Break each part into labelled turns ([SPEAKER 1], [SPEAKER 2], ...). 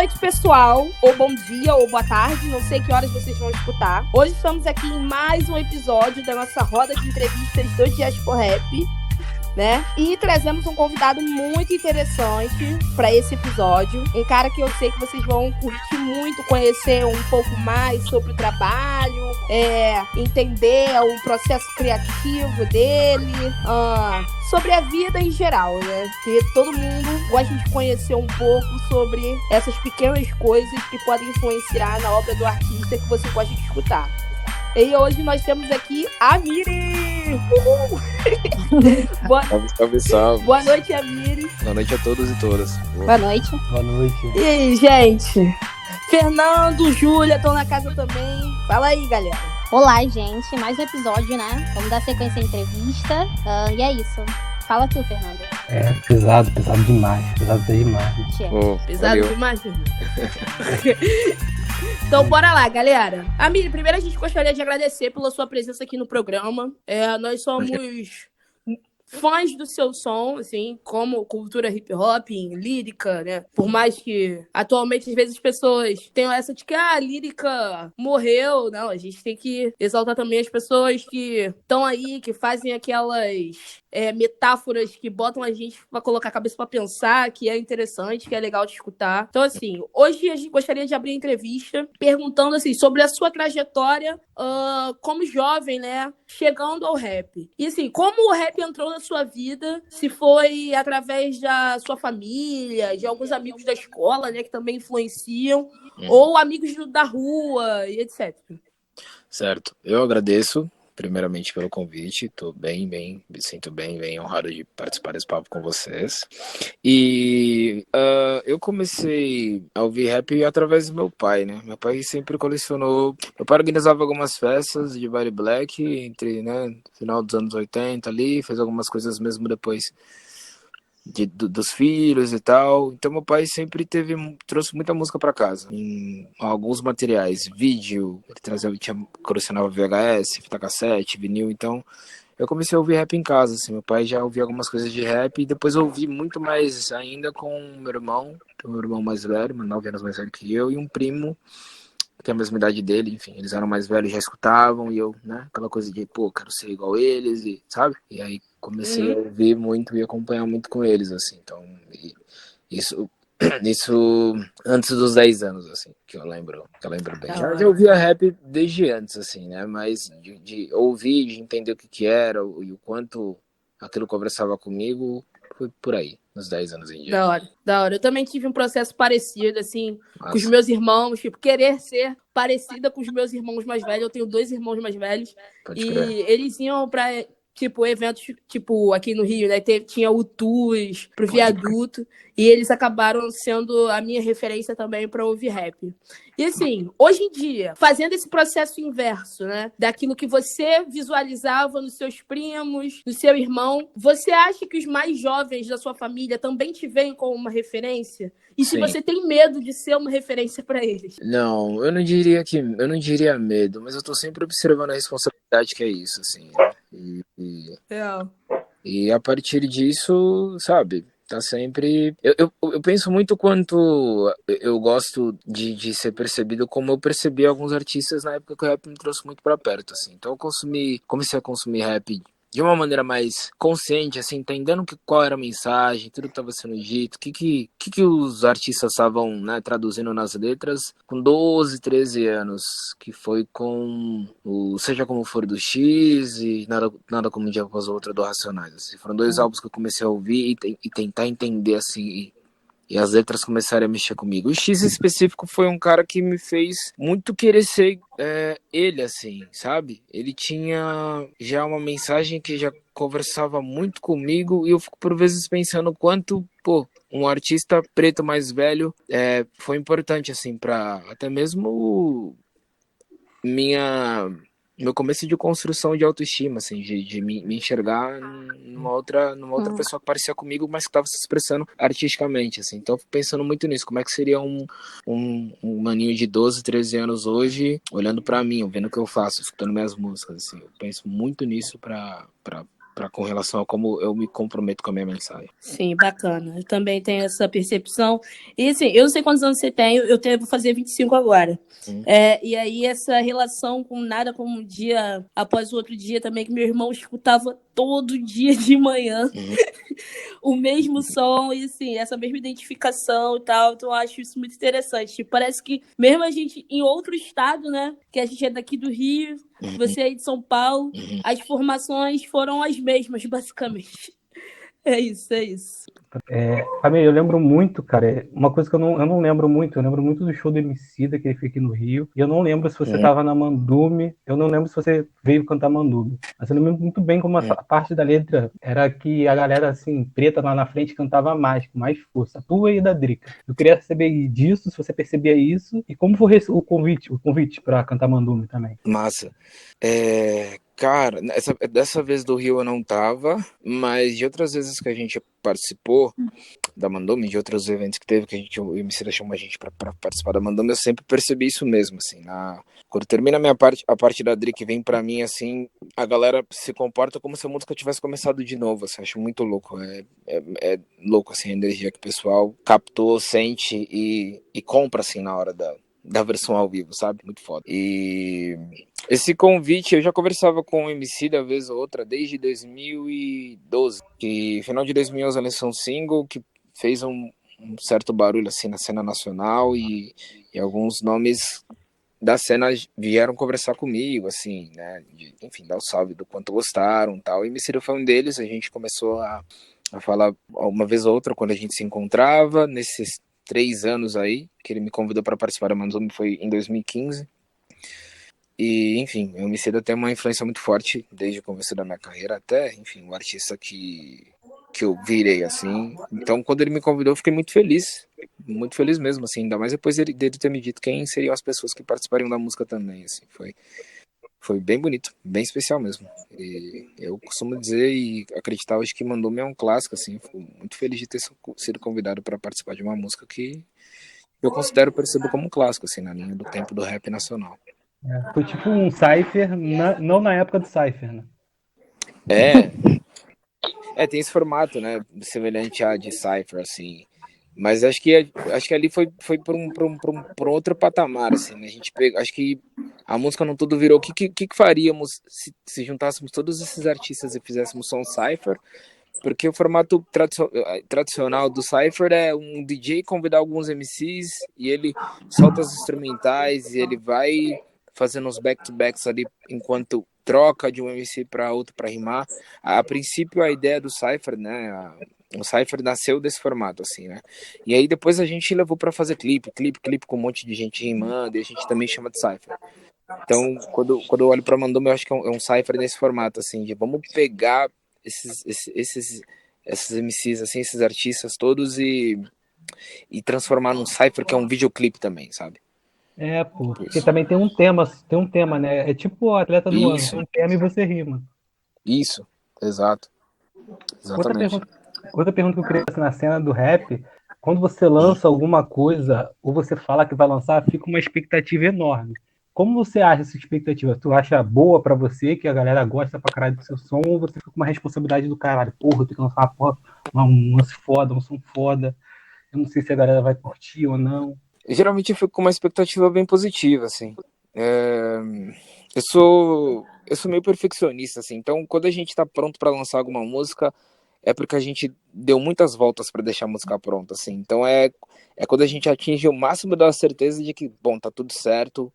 [SPEAKER 1] noite, pessoal, ou bom dia, ou boa tarde, não sei que horas vocês vão escutar. Hoje estamos aqui em mais um episódio da nossa roda de entrevistas do Diaspora Rap, né? E trazemos um convidado muito interessante para esse episódio. Um cara que eu sei que vocês vão curtir muito, conhecer um pouco mais sobre o trabalho, entender o processo criativo dele, sobre a vida em geral, né? Que todo mundo gosta de conhecer um pouco sobre essas pequenas coisas que podem influenciar na obra do artista que você gosta de escutar. E hoje nós temos aqui a Miri!
[SPEAKER 2] Salve.
[SPEAKER 1] Boa noite, Amiri.
[SPEAKER 2] Boa noite a todos e todas.
[SPEAKER 3] Boa noite.
[SPEAKER 4] Boa noite.
[SPEAKER 1] E aí, gente? Fernando, Júlia estão na casa também. Fala aí, galera.
[SPEAKER 3] Olá, gente. Mais um episódio, né? Vamos dar sequência à entrevista. E é isso. Fala tu, Fernando.
[SPEAKER 4] Pesado demais. Pesado demais.
[SPEAKER 1] Pesado demais, Fernando. Então, bora lá, galera. Amiri, primeiro a gente gostaria de agradecer pela sua presença aqui no programa. Nós somos fãs do seu som, assim, como cultura hip hop, lírica, né? Por mais que atualmente, às vezes, as pessoas tenham essa de que a lírica morreu. Não, a gente tem que exaltar também as pessoas que estão aí, que fazem aquelas metáforas que botam a gente pra colocar a cabeça pra pensar, que é interessante, que é legal de escutar. Então, assim, hoje a gente gostaria de abrir a entrevista perguntando, assim, sobre a sua trajetória como jovem, né? Chegando ao rap. E, assim, como o rap entrou na sua vida, se foi através da sua família, de alguns amigos da escola, né, que também influenciam, ou amigos da rua, e etc.
[SPEAKER 2] Certo. Eu agradeço, primeiramente, pelo convite. Tô me sinto bem honrado de participar desse papo com vocês. E eu comecei a ouvir rap através do meu pai, né? Meu pai sempre colecionou. Meu pai organizava algumas festas de baile black entre, né, final dos anos 80 ali, fez algumas coisas mesmo depois dos filhos e tal. Então meu pai sempre trouxe muita música para casa, em alguns materiais, vídeo, colecionava VHS, fita cassete, vinil. Então eu comecei a ouvir rap em casa, assim. Meu pai já ouvia algumas coisas de rap e depois eu ouvi muito mais ainda com meu irmão, que é o meu irmão mais velho, 9 anos mais velho que eu, e um primo que tem a mesma idade dele. Enfim, eles eram mais velhos, já escutavam, e eu, né, aquela coisa de, quero ser igual eles, e sabe? E aí comecei a ouvir muito e acompanhar muito com eles, assim. Então, isso antes dos 10 anos, assim, que eu lembro bem. Já ouvia rap desde antes, assim, né? Mas de ouvir, de entender o que era e o quanto aquilo conversava comigo, foi por aí, nos 10 anos em diante.
[SPEAKER 1] Da hora. Eu também tive um processo parecido, assim, com os meus irmãos, tipo, querer ser parecida com os meus irmãos mais velhos. Eu tenho 2 irmãos mais velhos.
[SPEAKER 2] Pode crer.
[SPEAKER 1] Eles iam pra, tipo, eventos, tipo, aqui no Rio, né? Tinha o TUS pro Viaduto. E eles acabaram sendo a minha referência também pra ouvir rap. E assim, hoje em dia, fazendo esse processo inverso, né? Daquilo que você visualizava nos seus primos, no seu irmão, você acha que os mais jovens da sua família também te veem como uma referência? E se você tem medo de ser uma referência pra eles?
[SPEAKER 2] Não, eu não diria medo, mas eu tô sempre observando a responsabilidade que é isso, assim, né? E a partir disso, sabe, tá sempre... Eu penso muito quanto eu gosto de ser percebido como eu percebi alguns artistas na época que o rap me trouxe muito pra perto, assim. Então eu comecei a consumir rap de uma maneira mais consciente, assim, entendendo qual era a mensagem, tudo que estava sendo dito, o que os artistas estavam, né, traduzindo nas letras com 12, 13 anos, que foi com o Seja Como For do X e Nada Como Um Dia Após o Outro do Racionais. Assim. Foram 2 álbuns que eu comecei a ouvir e tentar entender, assim, e as letras começaram a mexer comigo. O X em específico foi um cara que me fez muito querer ser ele, assim, sabe? Ele tinha já uma mensagem que já conversava muito comigo e eu fico por vezes pensando o quanto, um artista preto mais velho foi importante, assim, pra até mesmo meu começo de construção de autoestima, assim, de me enxergar numa outra pessoa que parecia comigo, mas que estava se expressando artisticamente, assim. Então eu fico pensando muito nisso, como é que seria um maninho de 12, 13 anos hoje, olhando pra mim, vendo o que eu faço, escutando minhas músicas, assim. Eu penso muito nisso pra com relação a como eu me comprometo com a minha mensagem.
[SPEAKER 1] Sim, bacana. Eu também tenho essa percepção. E assim, eu não sei quantos anos você tem, vou fazer 25 agora. E aí essa relação com nada como um dia após o outro dia também, que meu irmão escutava todo dia de manhã o mesmo som e assim, essa mesma identificação e tal. Então eu acho isso muito interessante. Tipo, parece que mesmo a gente em outro estado, né, que a gente é daqui do Rio, você é de São Paulo, as formações foram as mesmas, basicamente. É isso, é isso.
[SPEAKER 4] Família, eu lembro muito, cara, uma coisa que eu não lembro muito, eu lembro muito do show do Emicida que ele fez aqui no Rio, e eu não lembro se você tava na Mandume, eu não lembro se você veio cantar Mandume, mas eu lembro muito bem como a parte da letra era que a galera, assim, preta lá na frente cantava mais, com mais força, a tua e da Drica. Eu queria saber disso, se você percebia isso, e como foi o convite pra cantar Mandume também.
[SPEAKER 2] Massa. Cara, dessa vez do Rio eu não tava, mas de outras vezes que a gente participou da Mandume, de outros eventos que teve, que o MC chamou a gente pra participar da Mandume, eu sempre percebi isso mesmo, assim, quando termina a parte da Dri que vem pra mim, assim, a galera se comporta como se a música tivesse começado de novo, assim, acho muito louco, é louco, assim, a energia que o pessoal captou, sente e compra, assim, na hora da versão ao vivo, sabe? Muito foda. E esse convite, eu já conversava com o MC da vez ou outra desde 2012, que final de 2011 ela lançou um single que fez um certo barulho assim na cena nacional e alguns nomes da cena vieram conversar comigo, assim, né? Enfim, dar o salve do quanto gostaram, tal. E MC foi um deles. A gente começou a falar uma vez ou outra quando a gente se encontrava nesses 3 anos aí que ele me convidou para participar da Mandume, foi em 2015. E, enfim, o Emicida tem uma influência muito forte desde o começo da minha carreira até, enfim, o artista que eu virei, assim. Então, quando ele me convidou, eu fiquei muito feliz mesmo, assim, ainda mais depois dele ter me dito quem seriam as pessoas que participariam da música também, assim, foi bem bonito, bem especial mesmo. E eu costumo dizer e acreditar hoje que Mandume é um clássico, assim, fico muito feliz de ter sido convidado para participar de uma música que eu percebo como um clássico, assim, na linha do tempo do rap nacional.
[SPEAKER 4] Foi tipo um Cypher, não na época do Cypher, né?
[SPEAKER 2] Tem esse formato, né, semelhante a de Cypher, assim, mas acho que ali foi por um outro patamar, assim, né? A gente acho que a música no todo virou o que faríamos se juntássemos todos esses artistas e fizéssemos só um Cypher, porque o formato tradicional do Cypher é um DJ convidar alguns MCs e ele solta as instrumentais e ele vai fazendo os back-to-backs ali enquanto troca de um MC para outro para rimar. A princípio, a ideia do Cypher, né? O Cypher nasceu desse formato, assim, né? E aí depois a gente levou para fazer clipe com um monte de gente rimando e a gente também chama de Cypher. Então, quando eu olho para Mandume, eu acho que é um Cypher nesse formato, assim, de vamos pegar esses MCs, assim, esses artistas todos e transformar num Cypher que é um videoclipe também, sabe?
[SPEAKER 4] Porque também tem um tema, né? É tipo o atleta do ano, tem um tema e você rima.
[SPEAKER 2] Isso, exato. Exatamente.
[SPEAKER 4] Outra pergunta que eu queria fazer na cena do rap, quando você lança alguma coisa, ou você fala que vai lançar, fica uma expectativa enorme. Como você acha essa expectativa? Tu acha boa pra você, que a galera gosta pra caralho do seu som, ou você fica com uma responsabilidade do caralho? Porra, eu tenho que lançar um lance foda, um som foda. Eu não sei se a galera vai curtir ou não.
[SPEAKER 2] Geralmente eu fico com uma expectativa bem positiva, assim. Eu sou meio perfeccionista, assim. Então, quando a gente tá pronto pra lançar alguma música, é porque a gente deu muitas voltas pra deixar a música pronta, assim. Então, é quando a gente atinge o máximo da certeza de que, bom, tá tudo certo,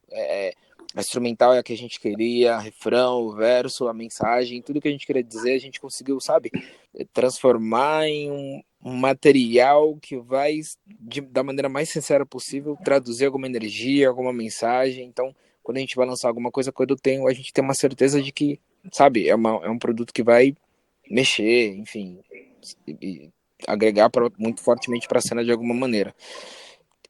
[SPEAKER 2] a instrumental é a que a gente queria, refrão, o verso, a mensagem, tudo que a gente queria dizer, a gente conseguiu, sabe, transformar em um material que vai, da maneira mais sincera possível, traduzir alguma energia, alguma mensagem. Então, quando a gente vai lançar alguma coisa, a gente tem uma certeza de que, sabe, é um produto que vai mexer, enfim, e agregar muito fortemente para a cena de alguma maneira.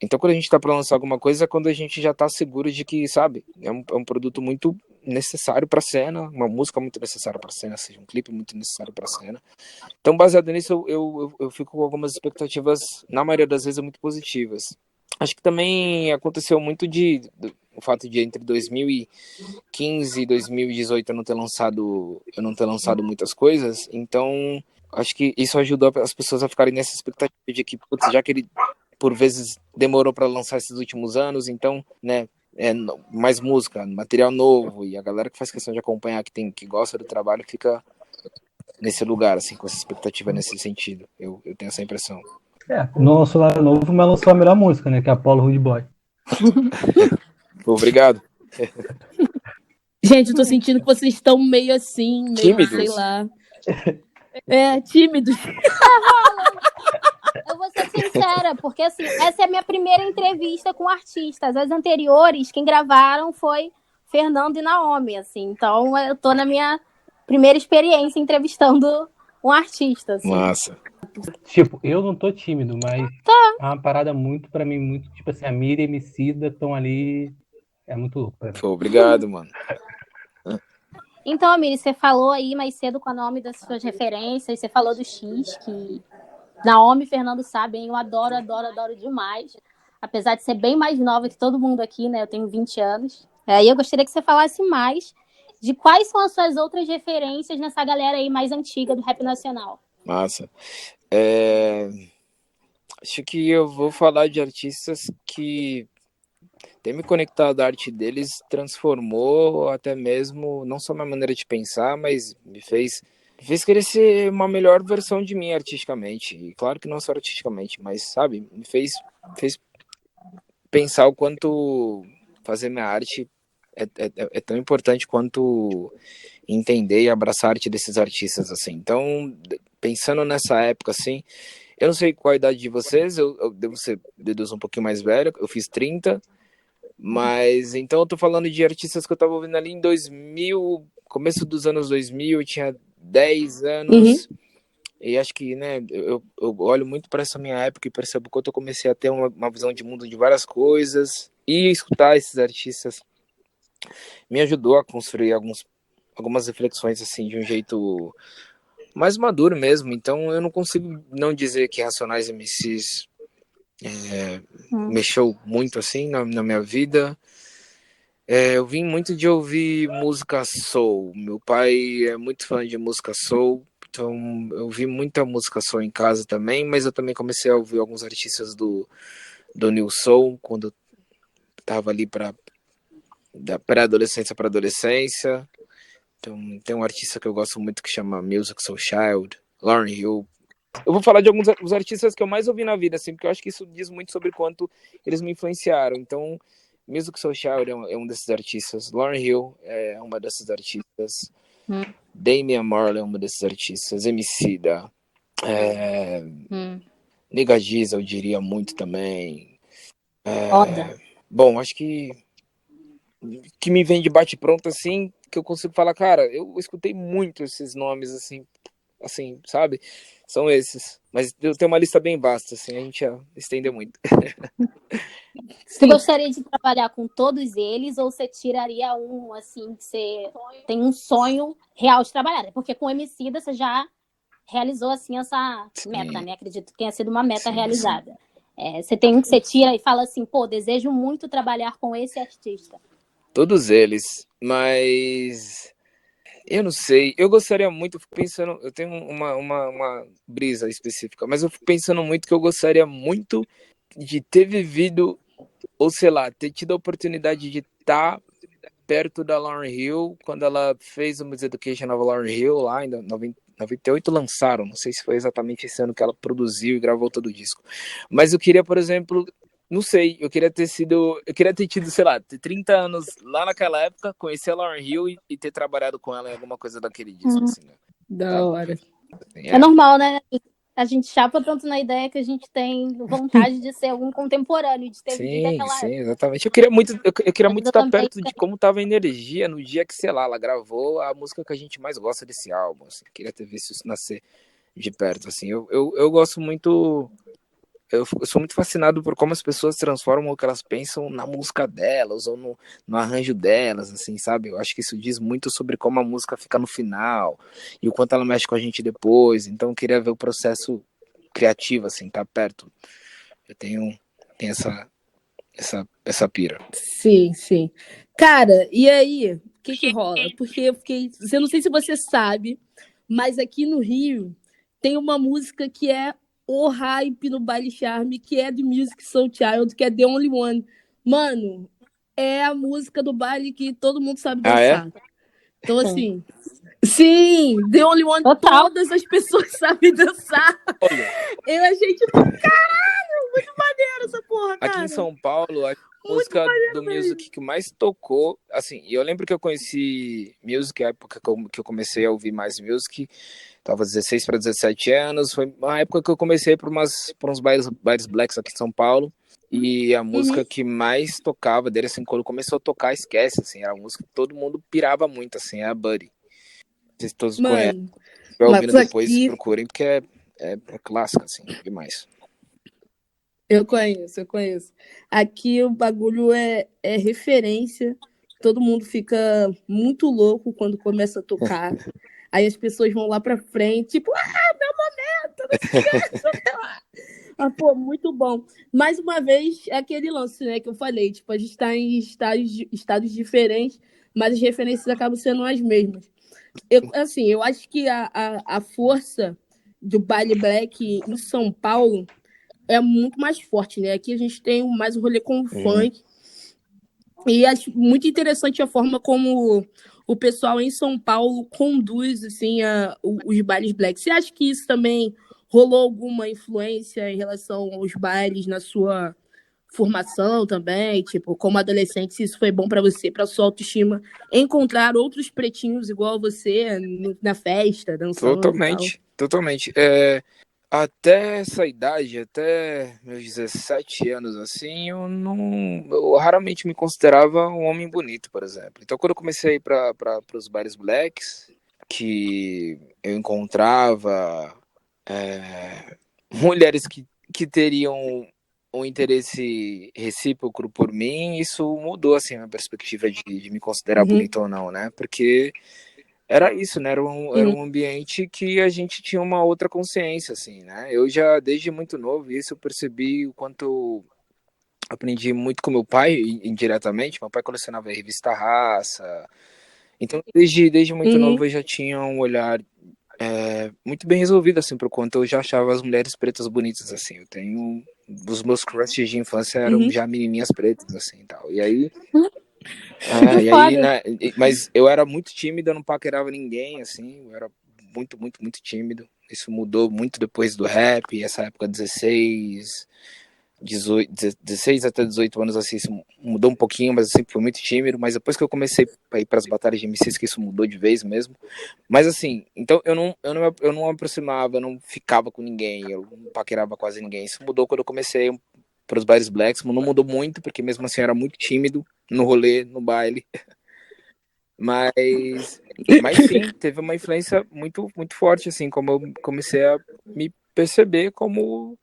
[SPEAKER 2] Então, quando a gente está para lançar alguma coisa, é quando a gente já está seguro de que, sabe, é um produto muito necessário para a cena, uma música muito necessária para a cena, seja um clipe muito necessário para a cena. Então, baseado nisso, eu fico com algumas expectativas, na maioria das vezes, muito positivas. Acho que também aconteceu muito o fato de entre 2015 e 2018 eu não ter lançado muitas coisas, então acho que isso ajudou as pessoas a ficarem nessa expectativa de que, putz, já que ele por vezes demorou para lançar esses últimos anos, então, né, mais música, material novo, e a galera que faz questão de acompanhar, que gosta do trabalho, fica nesse lugar, assim, com essa expectativa nesse sentido. Eu tenho essa impressão.
[SPEAKER 4] Não lançou nada novo, mas lançou a melhor música, né? Que é Apollo Rude Boy.
[SPEAKER 2] Obrigado.
[SPEAKER 1] Gente, eu tô sentindo que vocês estão meio assim, meio,
[SPEAKER 2] Tímidos?
[SPEAKER 1] sei lá. Tímidos.
[SPEAKER 3] Eu vou ser sincera, porque assim, essa é a minha primeira entrevista com artistas. As anteriores, quem gravaram foi Fernando e Naomi, assim. Então, eu tô na minha primeira experiência entrevistando um artista, assim.
[SPEAKER 2] Massa.
[SPEAKER 4] Tipo, eu não tô tímido, mas é uma parada muito, pra mim, muito, tipo assim, a Miriam e a Emicida estão ali, é muito louco pra mim.
[SPEAKER 2] Pô, obrigado, mano.
[SPEAKER 3] Então, Amiri, você falou aí mais cedo com o nome das suas referências, você falou do X, que Naomi e Fernando sabem, eu adoro, adoro, adoro demais. Apesar de ser bem mais nova que todo mundo aqui, né? Eu tenho 20 anos. E eu gostaria que você falasse mais de quais são as suas outras referências nessa galera aí mais antiga do rap nacional.
[SPEAKER 2] Massa. Acho que eu vou falar de artistas que ter me conectado à arte deles transformou até mesmo, não só minha maneira de pensar, mas me fez querer ser uma melhor versão de mim artisticamente. E claro que não só artisticamente, mas, sabe, me fez pensar o quanto fazer minha arte é tão importante quanto entender e abraçar a arte desses artistas, assim. Então, pensando nessa época, assim, eu não sei qual a idade de vocês, eu devo ser, deduzo um pouquinho mais velho, eu fiz 30, mas então eu tô falando de artistas que eu tava ouvindo ali em 2000, começo dos anos 2000, eu tinha 10 anos, e acho que, né, eu olho muito para essa minha época e percebo quanto eu comecei a ter uma visão de mundo de várias coisas, e escutar esses artistas me ajudou a construir algumas reflexões, assim, de um jeito mais maduro mesmo. Então eu não consigo não dizer que Racionais MCs mexeu muito, assim, na minha vida. Eu vim muito de ouvir música soul. Meu pai é muito fã de música soul, então eu vi muita música soul em casa também, mas eu também comecei a ouvir alguns artistas do New Soul, quando eu tava ali da pré-adolescência para adolescência. Então, tem um artista que eu gosto muito que chama Music Soul Child, Lauryn Hill. Eu vou falar de alguns dos artistas que eu mais ouvi na vida, assim, porque eu acho que isso diz muito sobre quanto eles me influenciaram. Então, Music Soul Child é um desses artistas, Lauryn Hill é uma dessas artistas, Damian Marley é uma desses artistas, Emicida, Nigga Giz, eu diria muito também. Bom, acho que me vem de bate-pronto, assim, que eu consigo falar, cara, eu escutei muito esses nomes, assim, sabe? São esses. Mas eu tenho uma lista bem vasta, assim, a gente ia estender muito.
[SPEAKER 3] Você gostaria de trabalhar com todos eles ou você tiraria um, assim, que você tem um sonho real de trabalhar? Porque com o Emicida você já realizou, assim, essa meta, né? Acredito que tenha sido uma meta realizada. Você tem um que você tira e fala assim, pô, desejo muito trabalhar com esse artista.
[SPEAKER 2] Todos eles, mas eu não sei, eu gostaria muito, fico pensando, eu tenho uma brisa específica, mas eu fico pensando muito que eu gostaria muito de ter vivido, ou sei lá, ter tido a oportunidade de estar perto da Lauryn Hill, quando ela fez o Music Education of Lauryn Hill, lá em 98 lançaram, não sei se foi exatamente esse ano que ela produziu e gravou todo o disco, mas eu queria, por exemplo, não sei, eu queria ter tido, sei lá, ter 30 anos lá naquela época, conhecer a Lauryn Hill e ter trabalhado com ela em alguma coisa daquele disco, assim, né?
[SPEAKER 1] Da hora.
[SPEAKER 3] É normal, né? A gente chapa tanto na ideia que a gente tem vontade de ser algum contemporâneo, de ter vivido aquela época.
[SPEAKER 2] Sim, exatamente. Eu queria muito estar
[SPEAKER 3] também
[SPEAKER 2] perto de como tava a energia no dia que, sei lá, ela gravou a música que a gente mais gosta desse álbum, assim. Queria ter visto isso nascer de perto, assim. Eu gosto muito... Eu sou muito fascinado por como as pessoas transformam o que elas pensam na música delas ou no arranjo delas, assim, sabe? Eu acho que isso diz muito sobre como a música fica no final e o quanto ela mexe com a gente depois. Então eu queria ver o processo criativo, assim, tá perto. Eu tenho essa pira.
[SPEAKER 1] Sim, sim. Cara, e aí, o que rola? Porque eu fiquei. Eu não sei se você sabe, mas aqui no Rio tem uma música que é o hype no Baile Charme, que é do Music Soul Child, que é The Only One. Mano, é a música do baile que todo mundo sabe
[SPEAKER 2] Ah, é?
[SPEAKER 1] dançar. Então, assim. Sim, The Only One,
[SPEAKER 3] Total.
[SPEAKER 1] todas as pessoas sabem dançar.
[SPEAKER 2] Olha,
[SPEAKER 1] Eu achei, tipo, caralho, muito maneiro essa porra,
[SPEAKER 2] aqui em
[SPEAKER 1] cara.
[SPEAKER 2] São Paulo, a
[SPEAKER 1] Muito
[SPEAKER 2] música do
[SPEAKER 1] maneiro mesmo.
[SPEAKER 2] Music que mais tocou, assim, eu lembro que eu conheci Music, a época que eu comecei a ouvir mais Music, tava 16 para 17 anos, foi uma época que eu comecei por uns bailes blacks aqui em São Paulo, e a música
[SPEAKER 1] Uhum.
[SPEAKER 2] que mais tocava dele, assim, quando começou a tocar, esquece, assim, era uma música que todo mundo pirava muito, assim, é a Buddy. Não sei se todos conhecem,
[SPEAKER 1] Mano,
[SPEAKER 2] vai ouvindo
[SPEAKER 1] mas
[SPEAKER 2] depois,
[SPEAKER 1] aqui
[SPEAKER 2] procurem, porque é clássica, assim, demais.
[SPEAKER 1] eu conheço, eu conheço. Aqui o bagulho é referência. Todo mundo fica muito louco quando começa a tocar. Aí as pessoas vão lá pra frente, tipo, meu momento, não sei o que, não sei o que lá. Ah, pô, muito bom. Mais uma vez, é aquele lance, né, que eu falei. Tipo, a gente tá em estados diferentes, mas as referências acabam sendo as mesmas. Eu acho que a força do baile black em São Paulo é muito mais forte, né? Aqui a gente tem mais um rolê com o
[SPEAKER 2] Uhum.
[SPEAKER 1] funk. E acho muito interessante a forma como o pessoal em São Paulo conduz assim, os bailes black. Você acha que isso também rolou alguma influência em relação aos bailes na sua formação também? Tipo, como adolescente, se isso foi bom pra você, pra sua autoestima, encontrar outros pretinhos igual você na festa, dançando e tal?
[SPEAKER 2] Totalmente, totalmente. Até essa idade, até meus 17 anos, assim, eu raramente me considerava um homem bonito, por exemplo. Então, quando eu comecei a ir para os bares blacks, que eu encontrava mulheres que teriam um interesse recíproco por mim, isso mudou, assim, a minha perspectiva de me considerar
[SPEAKER 1] Uhum,
[SPEAKER 2] bonito ou não, né? Porque era isso, né? Era
[SPEAKER 1] uhum,
[SPEAKER 2] um ambiente que a gente tinha uma outra consciência, assim, né? Eu já, desde muito novo, isso eu percebi o quanto eu aprendi muito com meu pai, indiretamente. Meu pai colecionava a revista Raça. Então, desde muito
[SPEAKER 1] uhum.
[SPEAKER 2] novo, eu já tinha um olhar muito bem resolvido, assim, por quanto eu já achava as mulheres pretas bonitas, assim. Eu tenho... Os meus crushes de infância eram
[SPEAKER 1] Uhum.
[SPEAKER 2] já menininhas pretas, assim, e tal. E aí,
[SPEAKER 3] Que
[SPEAKER 2] e aí,
[SPEAKER 3] foda.
[SPEAKER 2] né? Mas eu era muito tímido, eu não paquerava ninguém, assim. Eu era muito, muito, muito tímido. Isso mudou muito depois do rap, essa época 16 até 18 anos, assim, isso mudou um pouquinho, mas eu sempre fui muito tímido. Mas depois que eu comecei a ir para as batalhas de MCs, que isso mudou de vez mesmo. Mas assim, então eu não me aproximava, eu não ficava com ninguém, eu não paquerava quase ninguém. Isso mudou quando eu comecei para os bares blacks, mas não mudou muito, porque mesmo assim eu era muito tímido no rolê, no baile. Mas, mas sim, teve uma influência muito, muito forte, assim, como eu comecei a me perceber como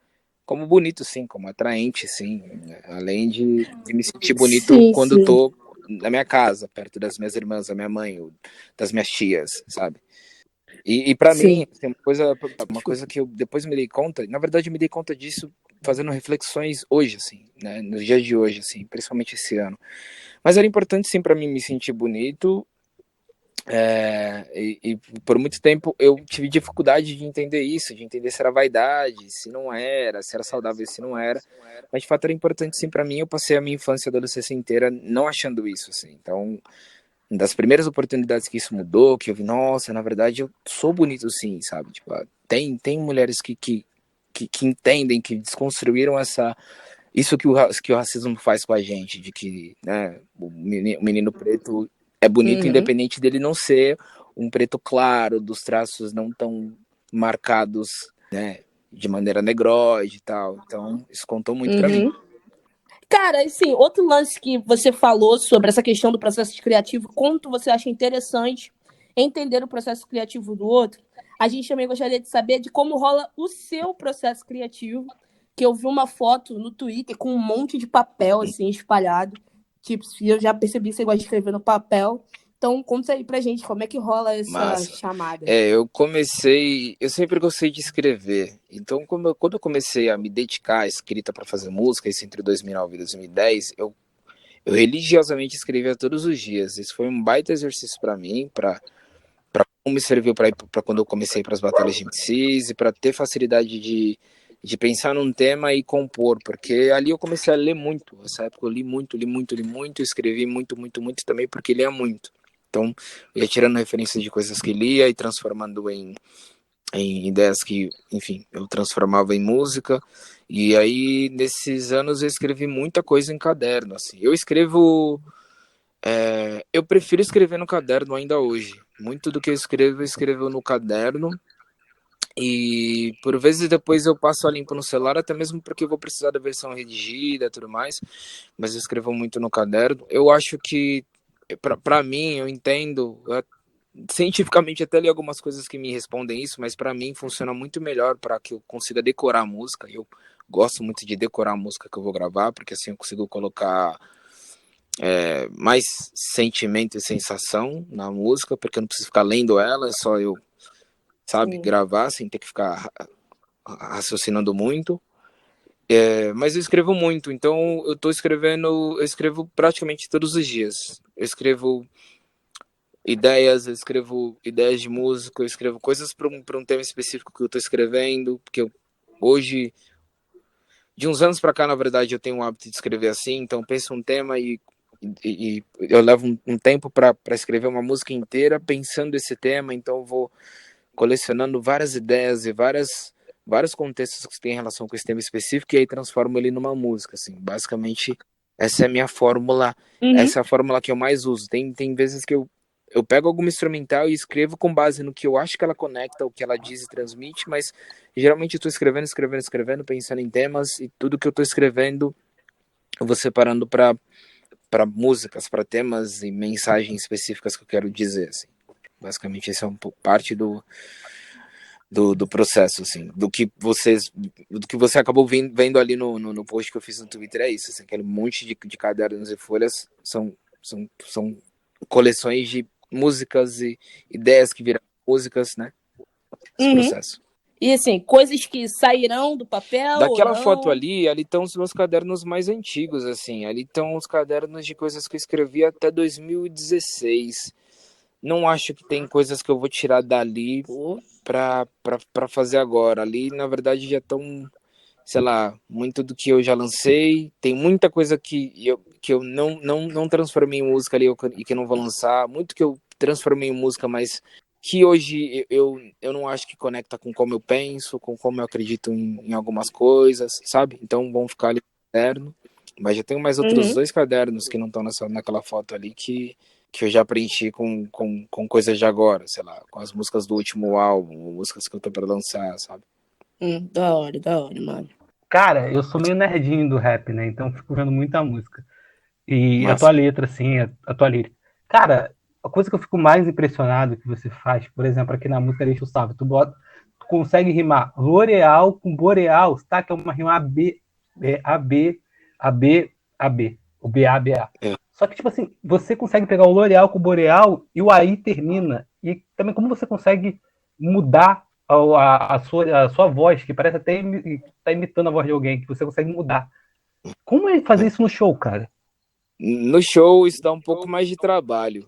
[SPEAKER 2] bonito, sim, como atraente, sim. Além de me sentir bonito
[SPEAKER 1] Sim,
[SPEAKER 2] quando eu
[SPEAKER 1] sim.
[SPEAKER 2] tô na minha casa, perto das minhas irmãs, da minha mãe, das minhas tias, sabe? E para mim,
[SPEAKER 1] Sim.
[SPEAKER 2] tem uma coisa que eu depois me dei conta, na verdade eu me dei conta disso fazendo reflexões hoje, assim, né, nos dias de hoje, assim, principalmente esse ano. Mas era importante, sim, para mim me sentir bonito. E por muito tempo eu tive dificuldade de entender isso, de entender se era vaidade, se não era, se era saudável, se não era. Mas de fato era importante sim para mim. Eu passei a minha infância e adolescência inteira não achando isso, assim. Então, uma das primeiras oportunidades que isso mudou, que eu vi, nossa, na verdade eu sou bonito sim, sabe? Tipo, tem mulheres que entendem, que desconstruíram isso que o racismo faz com a gente, de que, né, o menino preto é bonito
[SPEAKER 1] Uhum.
[SPEAKER 2] independente dele não ser um preto claro, dos traços não tão marcados, né, de maneira negroide e tal. Então, isso contou muito pra mim.
[SPEAKER 1] Uhum. Cara, assim, outro lance que você falou sobre essa questão do processo criativo, quanto você acha interessante entender o processo criativo do outro, a gente também gostaria de saber de como rola o seu processo criativo, que eu vi uma foto no Twitter com um monte de papel, assim, espalhado, tipo, e eu já percebi que você gosta de escrever no papel, Então, conta aí pra gente como é que rola essa
[SPEAKER 2] Massa.
[SPEAKER 1] chamada.
[SPEAKER 2] Eu sempre gostei de escrever. Então, quando eu comecei a me dedicar à escrita para fazer música, isso entre 2009 e 2010, eu religiosamente escrevia todos os dias. Isso foi um baita exercício para mim, para como me serviu para quando eu comecei para as batalhas de MCs e para ter facilidade de pensar num tema e compor, porque ali eu comecei a ler muito. Nessa época eu li muito, escrevi muito também porque lia muito. Então, eu ia tirando referências de coisas que lia e transformando em ideias que, enfim, eu transformava em música. E aí, nesses anos, eu escrevi muita coisa em caderno, assim. Eu prefiro escrever no caderno ainda hoje. Muito do que eu escrevo no caderno. E por vezes depois eu passo a limpo no celular, até mesmo porque eu vou precisar da versão redigida e tudo mais. Mas eu escrevo muito no caderno. Eu acho que, para mim, eu entendo. Cientificamente até li algumas coisas que me respondem isso, mas para mim funciona muito melhor para que eu consiga decorar a música. Eu gosto muito de decorar a música que eu vou gravar, porque assim eu consigo colocar mais sentimento e sensação na música, porque eu não preciso ficar lendo ela, é só eu, sabe,
[SPEAKER 1] Sim.
[SPEAKER 2] gravar sem ter que ficar raciocinando muito. Mas eu escrevo muito, então eu escrevo praticamente todos os dias. Eu escrevo ideias de música, eu escrevo coisas para um tema específico que eu estou escrevendo, porque hoje, de uns anos para cá, na verdade, eu tenho o hábito de escrever assim, então penso um tema e eu levo um tempo para escrever uma música inteira pensando esse tema, então eu vou colecionando várias ideias e vários contextos que têm relação com esse tema específico e aí transformo ele numa música, assim, basicamente essa é a minha fórmula, essa é a fórmula que eu mais uso. Tem vezes que eu pego alguma instrumental e escrevo com base no que eu acho que ela conecta, o que ela diz e transmite, mas geralmente eu estou escrevendo, pensando em temas e tudo que eu estou escrevendo eu vou separando para músicas, para temas e mensagens específicas que eu quero dizer, assim. Basicamente, esse é parte do processo, assim, do que você acabou vendo ali no post que eu fiz no Twitter, é isso, assim, aquele monte de cadernos e folhas são coleções de músicas e ideias que viram músicas, né? Esse processo.
[SPEAKER 1] E assim, coisas que sairão do papel ou
[SPEAKER 2] Daquela
[SPEAKER 1] não?
[SPEAKER 2] foto ali estão os meus cadernos mais antigos, assim, ali estão os cadernos de coisas que eu escrevi até 2016. Não acho que tem coisas que eu vou tirar dali pra fazer agora. Ali, na verdade, já estão, sei lá, muito do que eu já lancei. Tem muita coisa que eu não transformei em música ali e que eu não vou lançar. Muito que eu transformei em música, mas que hoje eu não acho que conecta com como eu penso, com como eu acredito em algumas coisas, sabe? Então vão ficar ali no caderno. Mas já tenho mais outros 2 cadernos que não estão naquela foto ali que eu já preenchi com coisas de agora, sei lá, com as músicas do último álbum, músicas que eu tô pra lançar, sabe?
[SPEAKER 1] Da hora, mano.
[SPEAKER 4] Cara, eu sou meio nerdinho do rap, né? Então eu fico vendo muita música. E a
[SPEAKER 2] Massa.
[SPEAKER 4] tua letra, assim, a tua lírica. Cara, a coisa que eu fico mais impressionado que você faz, por exemplo, aqui na música Deixa o Salve, tu consegue rimar L'Oreal com Boreal, tá? Que é uma rima AB, AB, AB, AB, o BA, BA.
[SPEAKER 2] É.
[SPEAKER 4] Só que, tipo assim, você consegue pegar o L'Oreal com o Boreal e o aí termina. E também como você consegue mudar a sua voz, que parece até tá imitando a voz de alguém, que você consegue mudar. Como é fazer isso no show, cara?
[SPEAKER 2] No show isso dá um pouco mais de trabalho,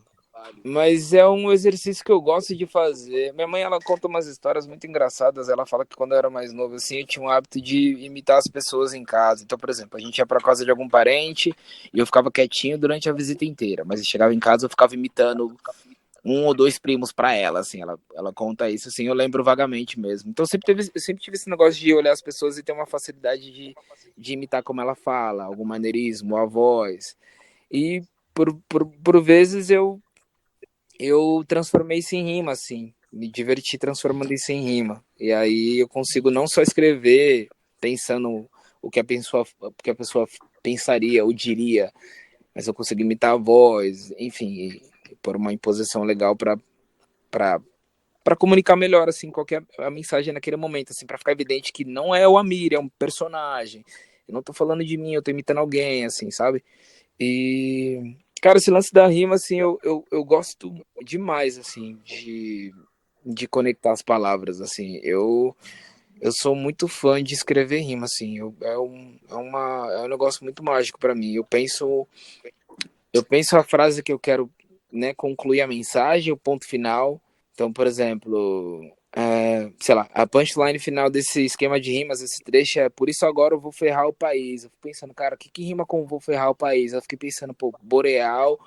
[SPEAKER 2] mas é um exercício que eu gosto de fazer. Minha mãe, ela conta umas histórias muito engraçadas. Ela fala que quando eu era mais novo, assim, eu tinha um hábito de imitar as pessoas em casa. Então, por exemplo, a gente ia pra casa de algum parente e eu ficava quietinho durante a visita inteira, mas eu chegava em casa eu ficava imitando um ou dois primos para ela, assim, ela conta isso, assim, eu lembro vagamente mesmo. Então eu sempre tive esse negócio de olhar as pessoas e ter uma facilidade de imitar como ela fala, algum maneirismo, a voz. E por vezes eu transformei isso em rima, assim, me diverti transformando isso em rima. E aí eu consigo não só escrever pensando o que a pessoa pensaria ou diria, mas eu consigo imitar a voz, enfim, e pôr uma imposição legal para comunicar melhor assim qualquer a mensagem naquele momento, assim, para ficar evidente que não é o Amir, é um personagem. Eu não tô falando de mim, eu tô imitando alguém, assim, sabe? E Cara, esse lance da rima, assim, eu gosto demais, assim, de conectar as palavras, assim. Eu sou muito fã de escrever rima, assim. É um negócio muito mágico pra mim. Eu penso a frase que eu quero, né, concluir a mensagem, o ponto final. Então, por exemplo, sei lá, a punchline final desse esquema de rimas, esse trecho é: por isso agora eu vou ferrar o país. Eu fico pensando, cara, o que rima com vou ferrar o país? Eu fiquei pensando, pô, Boreal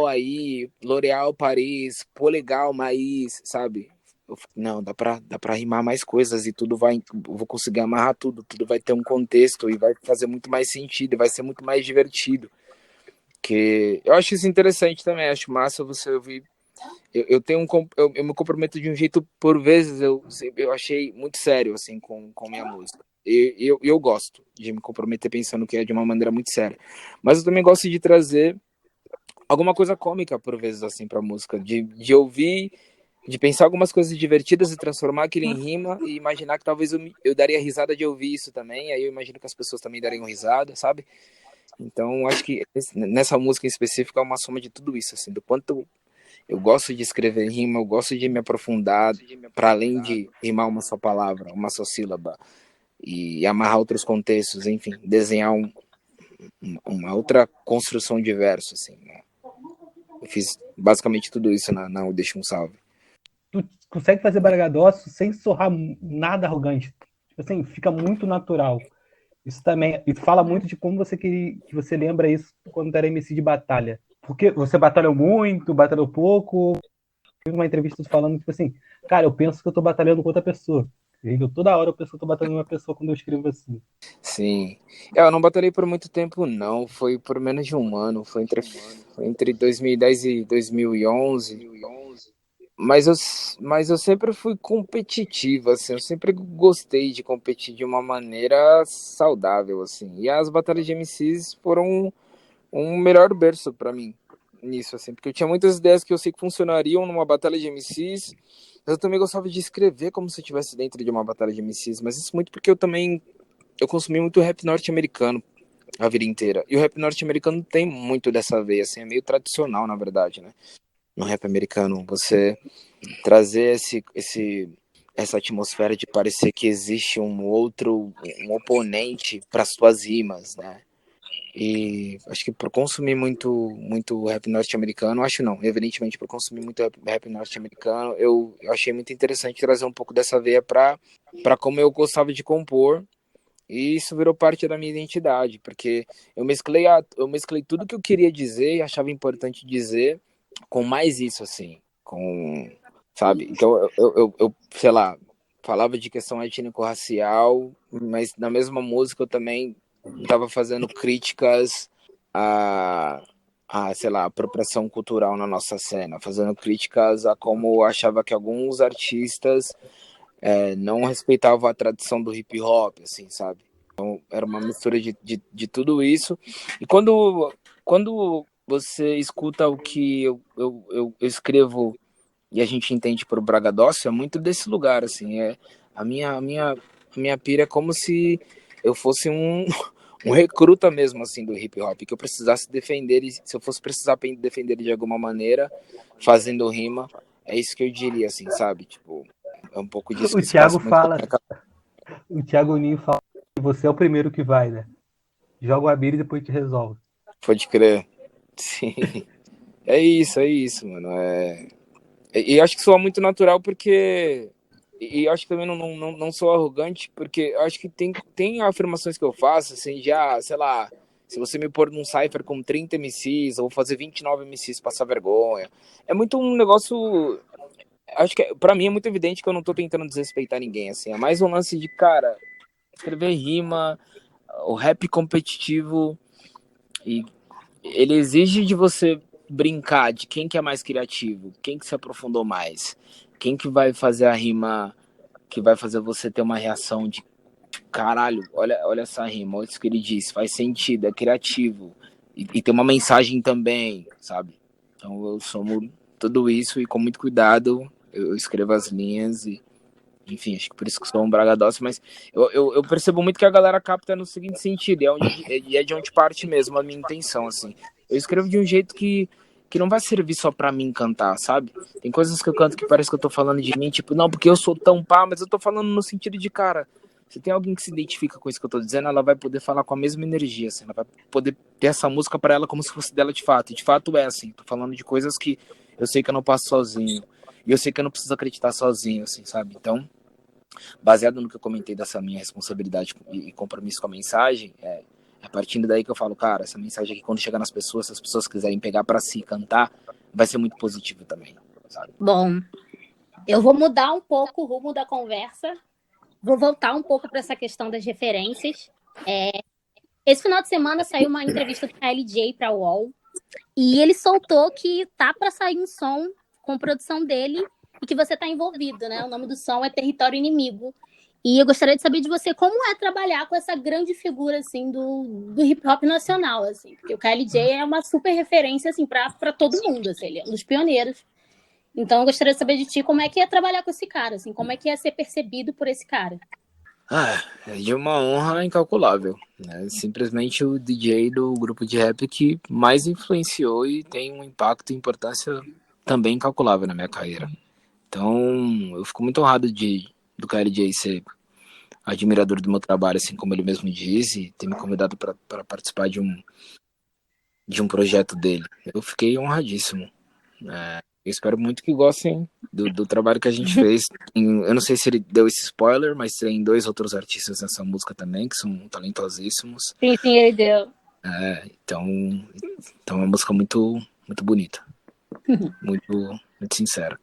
[SPEAKER 2] aí, L'Oréal Paris, Polegal Maíz, sabe? Não, dá pra rimar mais coisas e tudo vai. Vou conseguir amarrar tudo vai ter um contexto e vai fazer muito mais sentido, e vai ser muito mais divertido. Que eu acho isso interessante também, acho massa você ouvir. Eu tenho eu me comprometo de um jeito, por vezes, eu achei muito sério, assim, com minha música. E eu gosto de me comprometer pensando que é de uma maneira muito séria. Mas eu também gosto de trazer alguma coisa cômica, por vezes, assim, pra música. De ouvir, de pensar algumas coisas divertidas e transformar aquilo em rima e imaginar que talvez eu daria risada de ouvir isso também. Aí eu imagino que as pessoas também dariam risada, sabe? Então, acho que nessa música em específico é uma soma de tudo isso, assim, do quanto eu gosto de escrever rima, eu gosto de me aprofundar para além de rimar uma só palavra, uma só sílaba e amarrar outros contextos, enfim, desenhar uma outra construção de verso, assim, né? Eu fiz basicamente tudo isso na Deixa um Salve.
[SPEAKER 4] Tu consegue fazer bragadocio sem sorrar nada arrogante. Tipo assim, fica muito natural. Isso também, isso fala muito de como que você lembra isso quando era MC de batalha. Porque você batalhou muito, batalhou pouco. Fiz uma entrevista falando, tipo assim, cara, eu penso que eu tô batalhando com outra pessoa. Entendeu? Toda hora eu penso que eu tô batalhando com uma pessoa quando eu escrevo assim.
[SPEAKER 2] Sim. Eu não batalhei por muito tempo, não. Foi por menos de um ano. Foi entre 2010 e 2011. Mas mas eu sempre fui competitivo, assim. Eu sempre gostei de competir de uma maneira saudável, assim. E as batalhas de MCs foram um melhor berço pra mim nisso, assim. Porque eu tinha muitas ideias que eu sei que funcionariam numa batalha de MCs. Mas eu também gostava de escrever como se eu estivesse dentro de uma batalha de MCs. Mas isso muito porque eu consumi muito rap norte-americano a vida inteira. E o rap norte-americano tem muito dessa veia, assim, é meio tradicional, na verdade, né? No rap americano, você trazer essa atmosfera de parecer que existe um oponente para suas rimas, né? E acho que por consumir muito rap norte-americano, acho não, evidentemente por consumir muito rap norte-americano, eu achei muito interessante trazer um pouco dessa veia para como eu gostava de compor. E isso virou parte da minha identidade, porque eu mesclei tudo que eu queria dizer e achava importante dizer com mais isso, assim, sabe? Então, sei lá, falava de questão étnico-racial, mas na mesma música eu também estava fazendo críticas sei lá, apropriação cultural na nossa cena, fazendo críticas a como eu achava que alguns artistas não respeitavam a tradição do hip hop, assim, sabe? Então, era uma mistura de tudo isso. E quando você escuta o que eu escrevo e a gente entende por braggadocio, é muito desse lugar, assim. A minha pira é como se eu fosse um recruta mesmo, assim, do hip hop, que eu precisasse defender, e se eu fosse precisar defender de alguma maneira, fazendo rima, é isso que eu diria, assim, sabe? Tipo, é um pouco disso
[SPEAKER 4] O
[SPEAKER 2] que se passa
[SPEAKER 4] Thiago
[SPEAKER 2] muito com a
[SPEAKER 4] fala,
[SPEAKER 2] minha cabeça.
[SPEAKER 4] o Thiago Ninho fala que você é o primeiro que vai, né? Joga o Abir e depois te resolve.
[SPEAKER 2] Pode crer. Sim. É isso, mano. E acho que soa muito natural porque. E acho que também não sou arrogante, porque acho que tem afirmações que eu faço, assim, já, sei lá, se você me pôr num cypher com 30 MCs, eu vou fazer 29 MCs passar vergonha. É muito um negócio. Acho que pra mim é muito evidente que eu não tô tentando desrespeitar ninguém, assim. É mais um lance de, cara, escrever rima, o rap competitivo, e ele exige de você brincar de quem que é mais criativo, quem que se aprofundou mais, quem que vai fazer a rima que vai fazer você ter uma reação de caralho, olha essa rima, olha isso que ele disse, faz sentido, é criativo e tem uma mensagem também, sabe? Então eu somo tudo isso e com muito cuidado eu escrevo as linhas e enfim, acho que por isso que sou um bragadocio, mas eu percebo muito que a galera capta no seguinte sentido, é de onde parte mesmo a minha intenção, assim. eu escrevo de um jeito que não vai servir só pra mim cantar, sabe? Tem coisas que eu canto que parece que eu tô falando de mim, tipo, não, porque eu sou tão pá, mas eu tô falando no sentido de, cara, se tem alguém que se identifica com isso que eu tô dizendo, ela vai poder falar com a mesma energia, assim, ela vai poder ter essa música pra ela como se fosse dela de fato. E de fato é assim, tô falando de coisas que eu sei que eu não passo sozinho, e eu sei que eu não preciso acreditar sozinho, assim, sabe? Então, baseado no que eu comentei dessa minha responsabilidade e compromisso com a mensagem, é partindo daí que eu falo, cara, essa mensagem aqui, quando chegar nas pessoas, se as pessoas quiserem pegar pra si e cantar, vai ser muito positivo também, sabe?
[SPEAKER 3] Bom, eu vou mudar um pouco o rumo da conversa, vou voltar um pouco para essa questão das referências. Esse final de semana saiu uma entrevista do KLJ para o UOL, e ele soltou que tá para sair um som com produção dele e que você tá envolvido, né? O nome do som é Território Inimigo. E eu gostaria de saber de você como é trabalhar com essa grande figura, assim, do hip hop nacional, assim. Porque o KLJ é uma super referência, assim, para todo mundo, assim. Ele é um dos pioneiros. Então eu gostaria de saber de ti como é que é trabalhar com esse cara, assim. Como é que é ser percebido por esse cara.
[SPEAKER 2] É de uma honra incalculável, né? Simplesmente o DJ do grupo de rap que mais influenciou e tem um impacto e importância também incalculável na minha carreira. Então, eu fico muito honrado do KLJ ser admirador do meu trabalho, assim como ele mesmo diz, e ter me convidado para participar de um projeto dele. Eu fiquei honradíssimo. Eu espero muito que gostem do trabalho que a gente fez. Eu não sei se ele deu esse spoiler, mas tem 2 outros artistas nessa música também, que são talentosíssimos.
[SPEAKER 3] Sim, ele deu.
[SPEAKER 2] Então é uma música muito, muito bonita. Muito, muito sincera.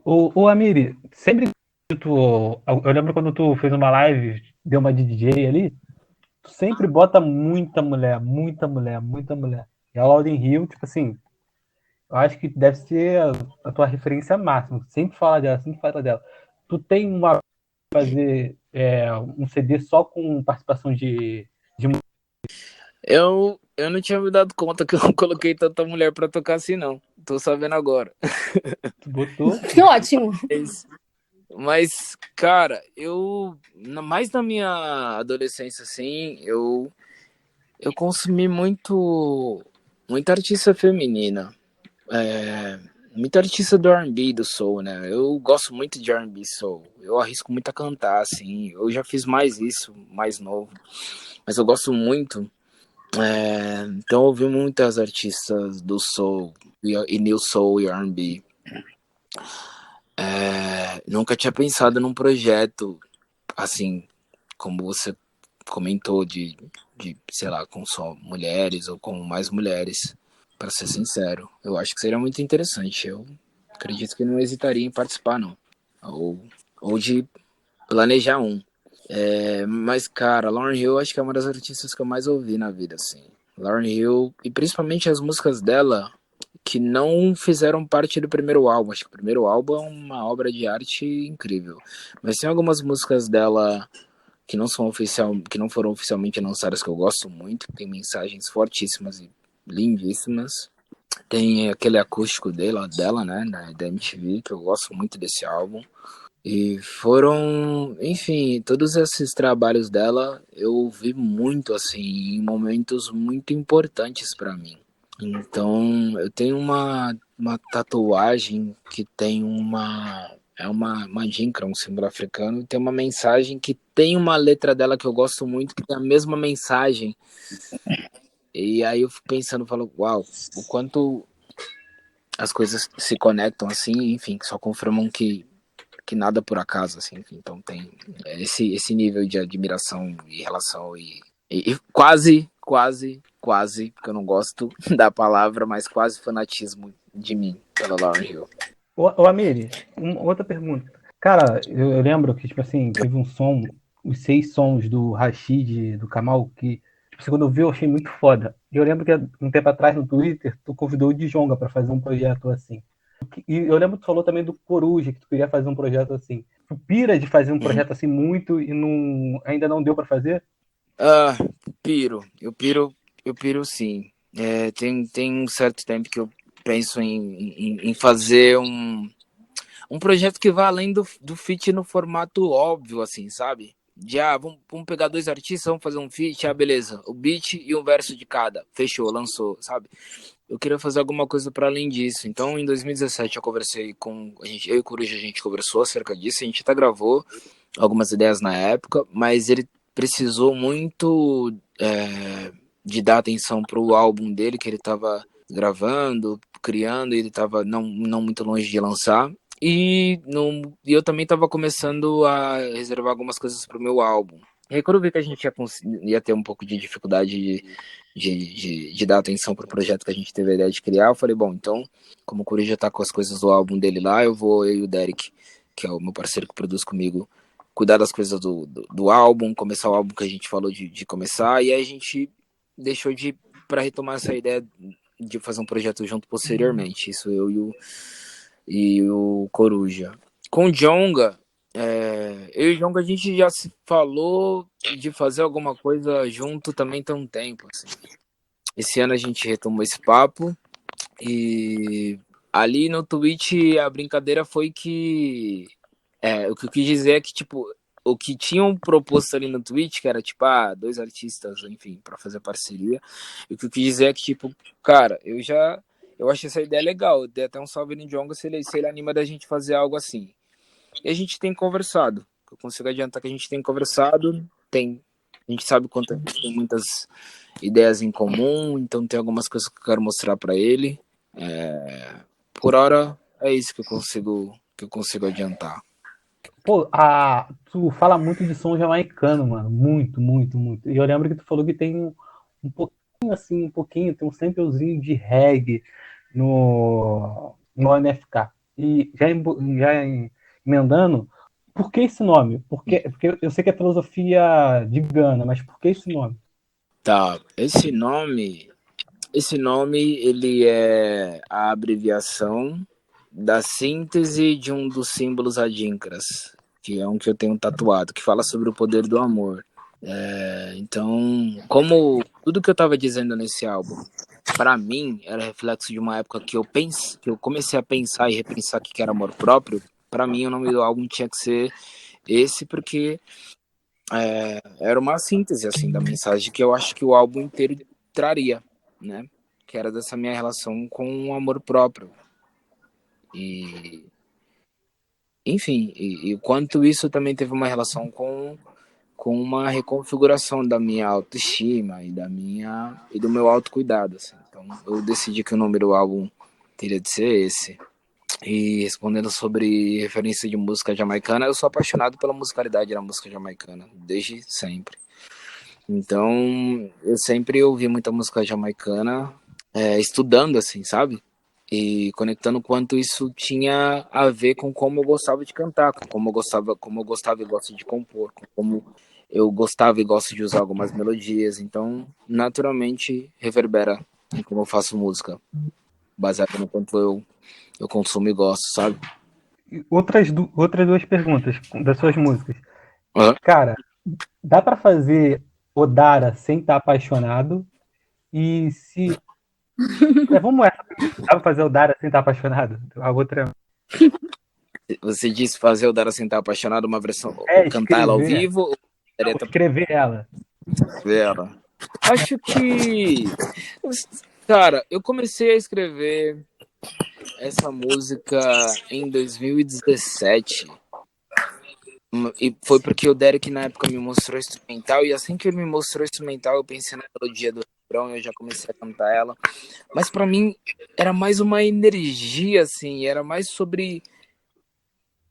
[SPEAKER 4] Ô Amiri, sempre que eu lembro quando tu fez uma live, deu uma de DJ ali, tu sempre bota muita mulher, muita mulher, muita mulher. E a Lauryn Hill, tipo assim, eu acho que deve ser a tua referência máxima. Sempre fala dela, sempre fala dela. Tu tem uma fazer um CD só com participação de mulher?
[SPEAKER 2] Eu não tinha me dado conta que eu não coloquei tanta mulher pra tocar assim, não. Tô sabendo agora.
[SPEAKER 4] Tu botou?
[SPEAKER 3] Ótimo.
[SPEAKER 2] Mas, cara, mais na minha adolescência, assim, eu consumi muita artista feminina. Muita artista do R&B, do Soul, né? Eu gosto muito de R&B Soul. Eu arrisco muito a cantar, assim. Eu já fiz mais isso, mais novo. Mas eu gosto muito. Então eu ouvi muitas artistas do Soul e New Soul e R&B. Nunca tinha pensado num projeto, assim, como você comentou, de sei lá, com só mulheres ou com mais mulheres. Pra ser sincero, eu acho que seria muito interessante. Eu acredito que não hesitaria em participar, não. Ou de planejar um. Mas, cara, Lauryn Hill acho que é uma das artistas que eu mais ouvi na vida, assim. Lauryn Hill, e principalmente as músicas dela que não fizeram parte do primeiro álbum. Acho que o primeiro álbum é uma obra de arte incrível. Mas tem algumas músicas dela que não foram oficialmente lançadas que eu gosto muito, tem mensagens fortíssimas e lindíssimas. Tem aquele acústico dela, né, da MTV, que eu gosto muito desse álbum. E foram, enfim, todos esses trabalhos dela eu ouvi muito, assim, em momentos muito importantes para mim. Então, eu tenho uma tatuagem que tem uma jinkra, um símbolo africano, e tem uma mensagem que tem uma letra dela que eu gosto muito, que tem a mesma mensagem. E aí eu fico pensando, falo, uau, o quanto as coisas se conectam assim, enfim, que só confirmam que nada por acaso, assim, enfim. Então tem esse nível de admiração e relação e quase, porque eu não gosto da palavra, mas quase fanatismo de mim pela Lauryn Hill.
[SPEAKER 4] Ô Amiri, outra pergunta. Cara, eu lembro que, tipo assim, teve um som, os 6 sons do Rashid, do Kamal, que, tipo assim, quando eu vi, eu achei muito foda. E eu lembro que um tempo atrás no Twitter, tu convidou o Djonga pra fazer um projeto assim. E eu lembro que tu falou também do Coruja, que tu queria fazer um projeto assim. Tu pira de fazer um projeto assim muito e ainda não deu pra fazer?
[SPEAKER 2] Eu piro sim. Tem um certo tempo que eu penso em fazer um projeto que vá além do feat no formato óbvio, assim, sabe? Vamos pegar 2 artistas, vamos fazer um feat, beleza, o beat e um verso de cada, fechou, lançou, sabe? Eu queria fazer alguma coisa para além disso. Então, em 2017, eu conversei com eu e o Coruja, a gente conversou acerca disso, a gente até gravou algumas ideias na época, mas ele precisou muito de dar atenção pro álbum dele, que ele tava gravando, criando, e ele tava não muito longe de lançar. E eu também estava começando a reservar algumas coisas para o meu álbum. E aí, quando eu vi que a gente ia ter um pouco de dificuldade de dar atenção para o projeto que a gente teve a ideia de criar, eu falei, bom, então, como o Coruja tá com as coisas do álbum dele lá, eu e o Derek, que é o meu parceiro que produz comigo, cuidar das coisas do álbum, começar o álbum que a gente falou de começar, e aí a gente deixou para retomar essa ideia de fazer um projeto junto posteriormente. Isso eu e o Coruja. Com o Djonga, eu e o Djonga a gente já se falou de fazer alguma coisa junto também tem um tempo. Assim. Esse ano a gente retomou esse papo e ali no Twitch a brincadeira foi que o que eu quis dizer é que, tipo, o que tinham proposto ali no Twitch, que era, tipo, 2 artistas, enfim, pra fazer parceria. E o que eu quis dizer é que, tipo, cara, eu acho essa ideia legal. Eu dei até um salve no Djonga se ele anima da gente fazer algo assim. E a gente tem conversado. Eu consigo adiantar que a gente tem conversado. A gente sabe quanto a gente tem muitas ideias em comum, então tem algumas coisas que eu quero mostrar pra ele. Por hora, é isso que eu consigo adiantar.
[SPEAKER 4] Pô, tu fala muito de som jamaicano, mano. Muito, muito, muito. E eu lembro que tu falou que tem um pouquinho, assim, tem um samplezinho de reggae no NFK. E já emendando, por que esse nome? Porque eu sei que é filosofia de Gana, mas por que esse nome?
[SPEAKER 2] Tá, esse nome ele é a abreviação da síntese de um dos símbolos adinkras, que é um que eu tenho tatuado, que fala sobre o poder do amor. Então, como tudo que eu tava dizendo nesse álbum, para mim, era reflexo de uma época que que eu comecei a pensar e repensar o que era amor próprio. Para mim, o nome do álbum tinha que ser esse, porque era uma síntese assim da mensagem que eu acho que o álbum inteiro traria, né? Que era dessa minha relação com o amor próprio. E, enfim, e o quanto isso também teve uma relação com uma reconfiguração da minha autoestima e do meu autocuidado, assim. Então, eu decidi que o nome do álbum teria de ser esse. E respondendo sobre referência de música jamaicana, eu sou apaixonado pela musicalidade da música jamaicana, desde sempre. Então, eu sempre ouvi muita música jamaicana, estudando, assim, sabe? E conectando quanto isso tinha a ver com como eu gostava de cantar, com como eu gostava e gosto de compor, com como eu gostava e gosto de usar algumas melodias. Então, naturalmente, reverbera em como eu faço música, baseado no quanto eu consumo e gosto, sabe?
[SPEAKER 4] Outras duas perguntas das suas músicas.
[SPEAKER 2] Uhum.
[SPEAKER 4] Cara, dá pra fazer Odara sem estar apaixonado? E se. Vamos essa. Dá pra fazer Odara sem estar apaixonado? A outra.
[SPEAKER 2] Você disse fazer o Dara Sentar Apaixonado uma versão, ou cantar ela ao vivo, ou
[SPEAKER 4] escrever ela.
[SPEAKER 2] escrever ela? Acho que. Cara, eu comecei a escrever essa música em 2017. E foi porque o Derek na época me mostrou instrumental, e assim que ele me mostrou instrumental, eu pensei na melodia do refrão e eu já comecei a cantar ela. Mas pra mim era mais uma energia, assim, era mais sobre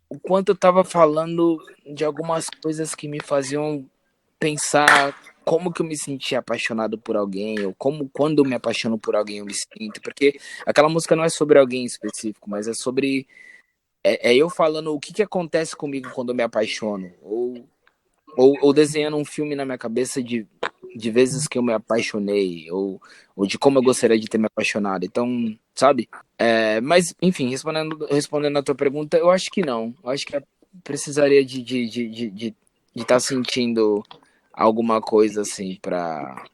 [SPEAKER 2] o quanto eu tava falando de algumas coisas que me faziam pensar como que eu me sentia apaixonado por alguém, ou como quando eu me apaixono por alguém eu me sinto, porque aquela música não é sobre alguém específico, mas é sobre eu falando o que acontece comigo quando eu me apaixono, ou desenhando um filme na minha cabeça de vezes que eu me apaixonei, ou de como eu gostaria de ter me apaixonado. Então, sabe? Mas, enfim, respondendo a tua pergunta, eu acho que não. Eu acho que eu precisaria de estar sentindo alguma coisa assim para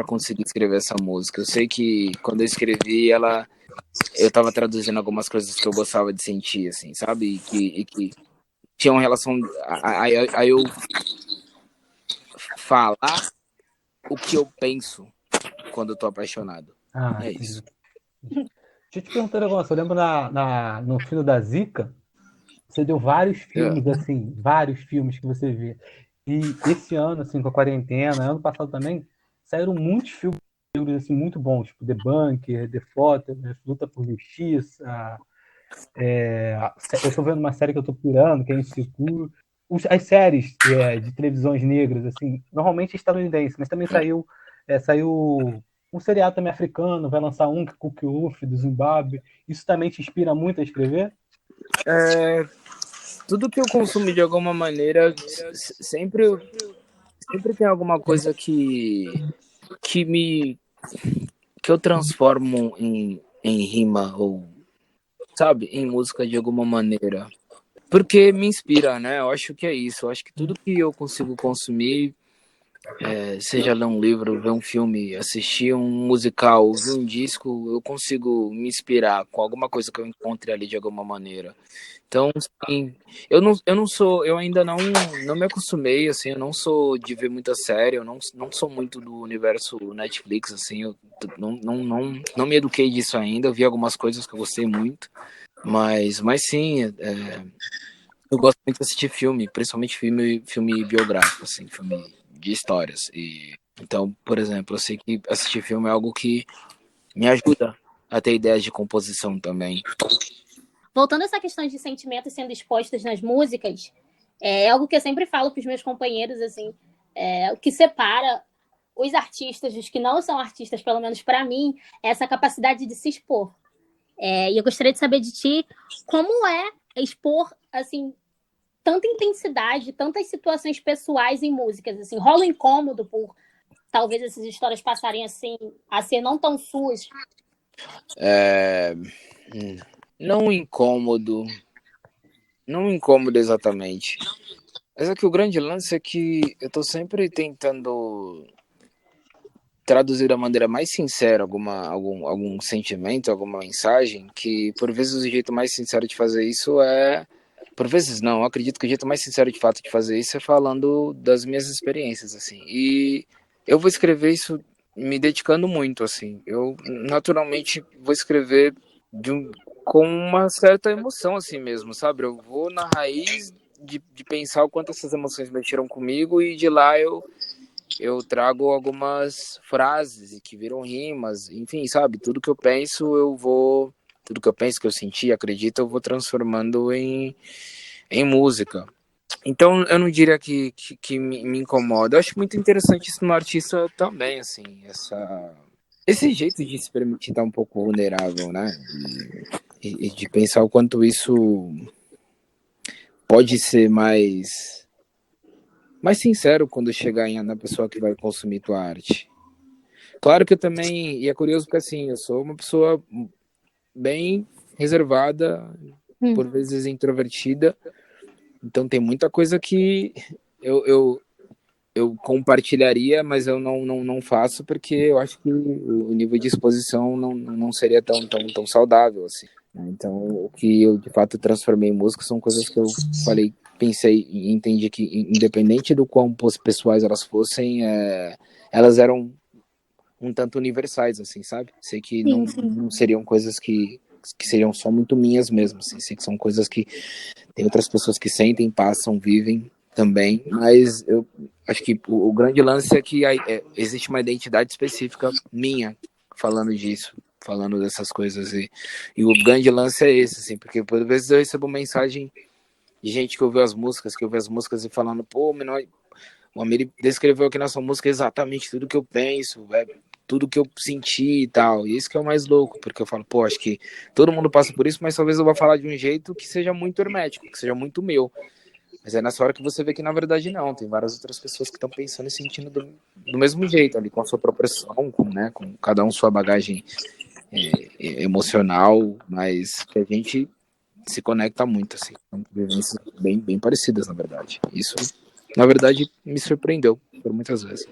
[SPEAKER 2] conseguir escrever essa música. Eu sei que quando eu escrevi eu tava traduzindo algumas coisas que eu gostava de sentir, assim, sabe? E que tinha uma relação. Aí eu falar o que eu penso quando eu tô apaixonado. É
[SPEAKER 4] Entendi.
[SPEAKER 2] isso.
[SPEAKER 4] Deixa eu te perguntar um negócio. Eu lembro no filme da Zika, você deu vários filmes, assim, vários filmes que você vê. E esse ano, assim, com a quarentena, ano passado também, saíram muitos filmes assim, muito bons, tipo The Bunker, The Fortress, Luta por Justiça. Eu tô vendo uma série que eu tô pirando, que é Insecure. As séries de televisões negras, assim, normalmente estadunidense, mas também saiu um seriado também africano, vai lançar um que é Kuki do Zimbábue. Isso também te inspira muito a escrever?
[SPEAKER 2] Tudo que eu consumo de alguma maneira sempre tem alguma coisa que me que eu transformo em rima ou, sabe, em música de alguma maneira. Porque me inspira, né? Eu acho que é isso. Eu acho que tudo que eu consigo consumir, seja ler um livro, ver um filme, assistir um musical, ouvir um disco, eu consigo me inspirar com alguma coisa que eu encontre ali de alguma maneira. Então, sim, eu não sou, eu ainda não me acostumei, assim, eu não sou de ver muita série, eu não sou muito do universo Netflix, assim, eu não me eduquei disso ainda, eu vi algumas coisas que eu gostei muito, mas sim, eu gosto muito de assistir filme, principalmente filme biográfico, assim, filme de histórias. Então, por exemplo, eu sei que assistir filme é algo que me ajuda a ter ideias de composição também.
[SPEAKER 3] Voltando a essa questão de sentimentos sendo expostos nas músicas, é algo que eu sempre falo para os meus companheiros, assim, o que separa os artistas dos que não são artistas, pelo menos para mim, é essa capacidade de se expor. E eu gostaria de saber de ti como é expor, assim, tanta intensidade, tantas situações pessoais em músicas, assim, rola um incômodo por talvez essas histórias passarem assim a ser não tão suas.
[SPEAKER 2] Não incômodo, não incômodo exatamente. Mas é que o grande lance é que eu tô sempre tentando traduzir da maneira mais sincera algum sentimento, alguma mensagem, que por vezes o jeito mais sincero de fazer isso é. Por vezes não, eu acredito que o jeito mais sincero de fato de fazer isso é falando das minhas experiências, assim. E eu vou escrever isso me dedicando muito, assim. Eu naturalmente vou escrever com uma certa emoção, assim mesmo, sabe? Eu vou na raiz de pensar o quanto essas emoções mexeram comigo e de lá eu trago algumas frases que viram rimas, enfim, sabe? Tudo que eu penso, que eu senti, acredito, eu vou transformando em música. Então, eu não diria que me incomoda. Eu acho muito interessante isso no artista também, assim, esse jeito de se permitir estar um pouco vulnerável, né? E de pensar o quanto isso pode ser mais sincero quando chegar na pessoa que vai consumir tua arte. Claro que eu também, e é curioso porque assim, eu sou uma pessoa bem reservada, por vezes introvertida, então tem muita coisa que eu compartilharia, mas eu não faço porque eu acho que o nível de exposição não seria tão saudável assim. Então, o que eu de fato transformei em música são coisas que eu falei, pensei e entendi que, independente do quão pessoais elas fossem, elas eram um tanto universais, assim, sabe? Sei que não seriam coisas que seriam só muito minhas mesmo, assim. Sei que são coisas que tem outras pessoas que sentem, passam, vivem também, mas eu acho que o grande lance é que existe uma identidade específica minha falando disso, falando dessas coisas, e o grande lance é esse, assim, porque por vezes eu recebo mensagem de gente que ouviu as músicas e falando, pô, menor, o Amir descreveu aqui na sua música exatamente tudo que eu penso, tudo que eu senti e tal. E isso que é o mais louco, porque eu falo, pô, acho que todo mundo passa por isso, mas talvez eu vá falar de um jeito que seja muito hermético, que seja muito meu. Mas é nessa hora que você vê que na verdade não, tem várias outras pessoas que estão pensando e sentindo do mesmo jeito, ali, com a sua própria pressão, com cada um sua bagagem emocional, mas que a gente se conecta muito, assim, são vivências bem parecidas, na verdade. Isso, na verdade, me surpreendeu por muitas vezes.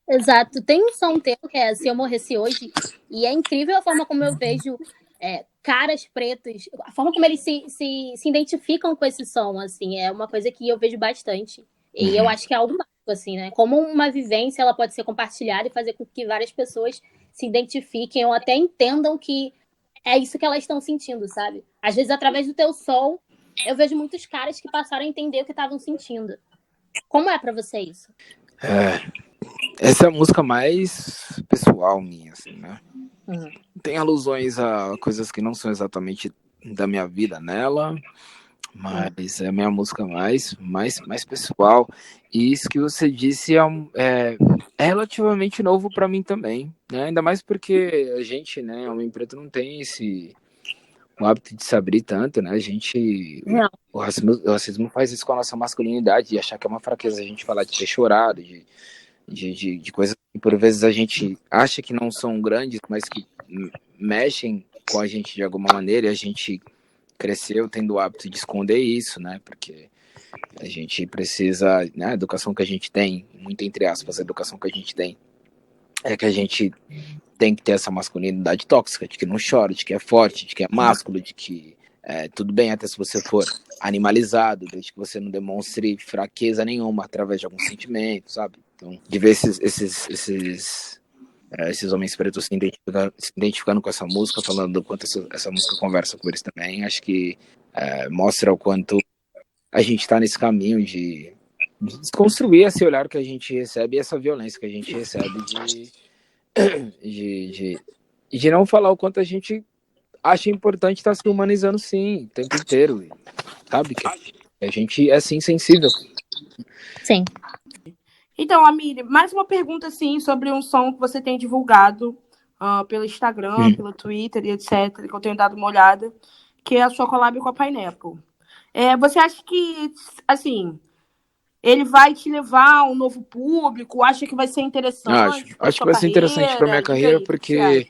[SPEAKER 3] Exato. Tem um som teu que é Se Eu Morresse Hoje, e é incrível a forma como eu vejo caras pretos, a forma como eles se identificam com esse som, assim, é uma coisa que eu vejo bastante. E eu acho que é algo mágico, assim, né? Como uma vivência, ela pode ser compartilhada e fazer com que várias pessoas se identifiquem ou até entendam que é isso que elas estão sentindo, sabe? Às vezes, através do teu som, eu vejo muitos caras que passaram a entender o que estavam sentindo. Como é pra você isso?
[SPEAKER 2] Essa é a música mais pessoal minha, assim, né?
[SPEAKER 3] Uhum.
[SPEAKER 2] Tem alusões a coisas que não são exatamente da minha vida nela, mas é a minha música mais pessoal. E isso que você disse é relativamente novo para mim também, né? Ainda mais porque a gente, né, homem preto, não tem o hábito de se abrir tanto, né? A gente...
[SPEAKER 3] Não.
[SPEAKER 2] O racismo faz isso com a nossa masculinidade, e achar que é uma fraqueza a gente falar de ter chorado, de coisas que por vezes a gente acha que não são grandes, mas que mexem com a gente de alguma maneira, e a gente cresceu tendo o hábito de esconder isso, né? Porque a gente precisa, né? A educação que a gente tem, muito entre aspas, a educação que a gente tem é que a gente tem que ter essa masculinidade tóxica, de que não chora, de que é forte, de que é másculo, de que tudo bem até se você for animalizado, desde que você não demonstre fraqueza nenhuma através de algum sentimento, sabe? Então, de ver esses homens pretos se identificando com essa música, falando do quanto essa música conversa com eles também, acho que mostra o quanto a gente está nesse caminho de desconstruir esse olhar que a gente recebe e essa violência que a gente recebe de não falar o quanto a gente acha importante estar se humanizando, sim, o tempo inteiro, sabe? Que a gente é, sim, sensível.
[SPEAKER 3] Sim.
[SPEAKER 1] Então, Amília, mais uma pergunta, assim, sobre um som que você tem divulgado pelo Instagram, pelo Twitter e etc., que eu tenho dado uma olhada, que é a sua collab com a Pineapple. Você acha que, assim, ele vai te levar a um novo público? Acha que vai ser interessante?
[SPEAKER 2] Acho que vai ser interessante para minha carreira, porque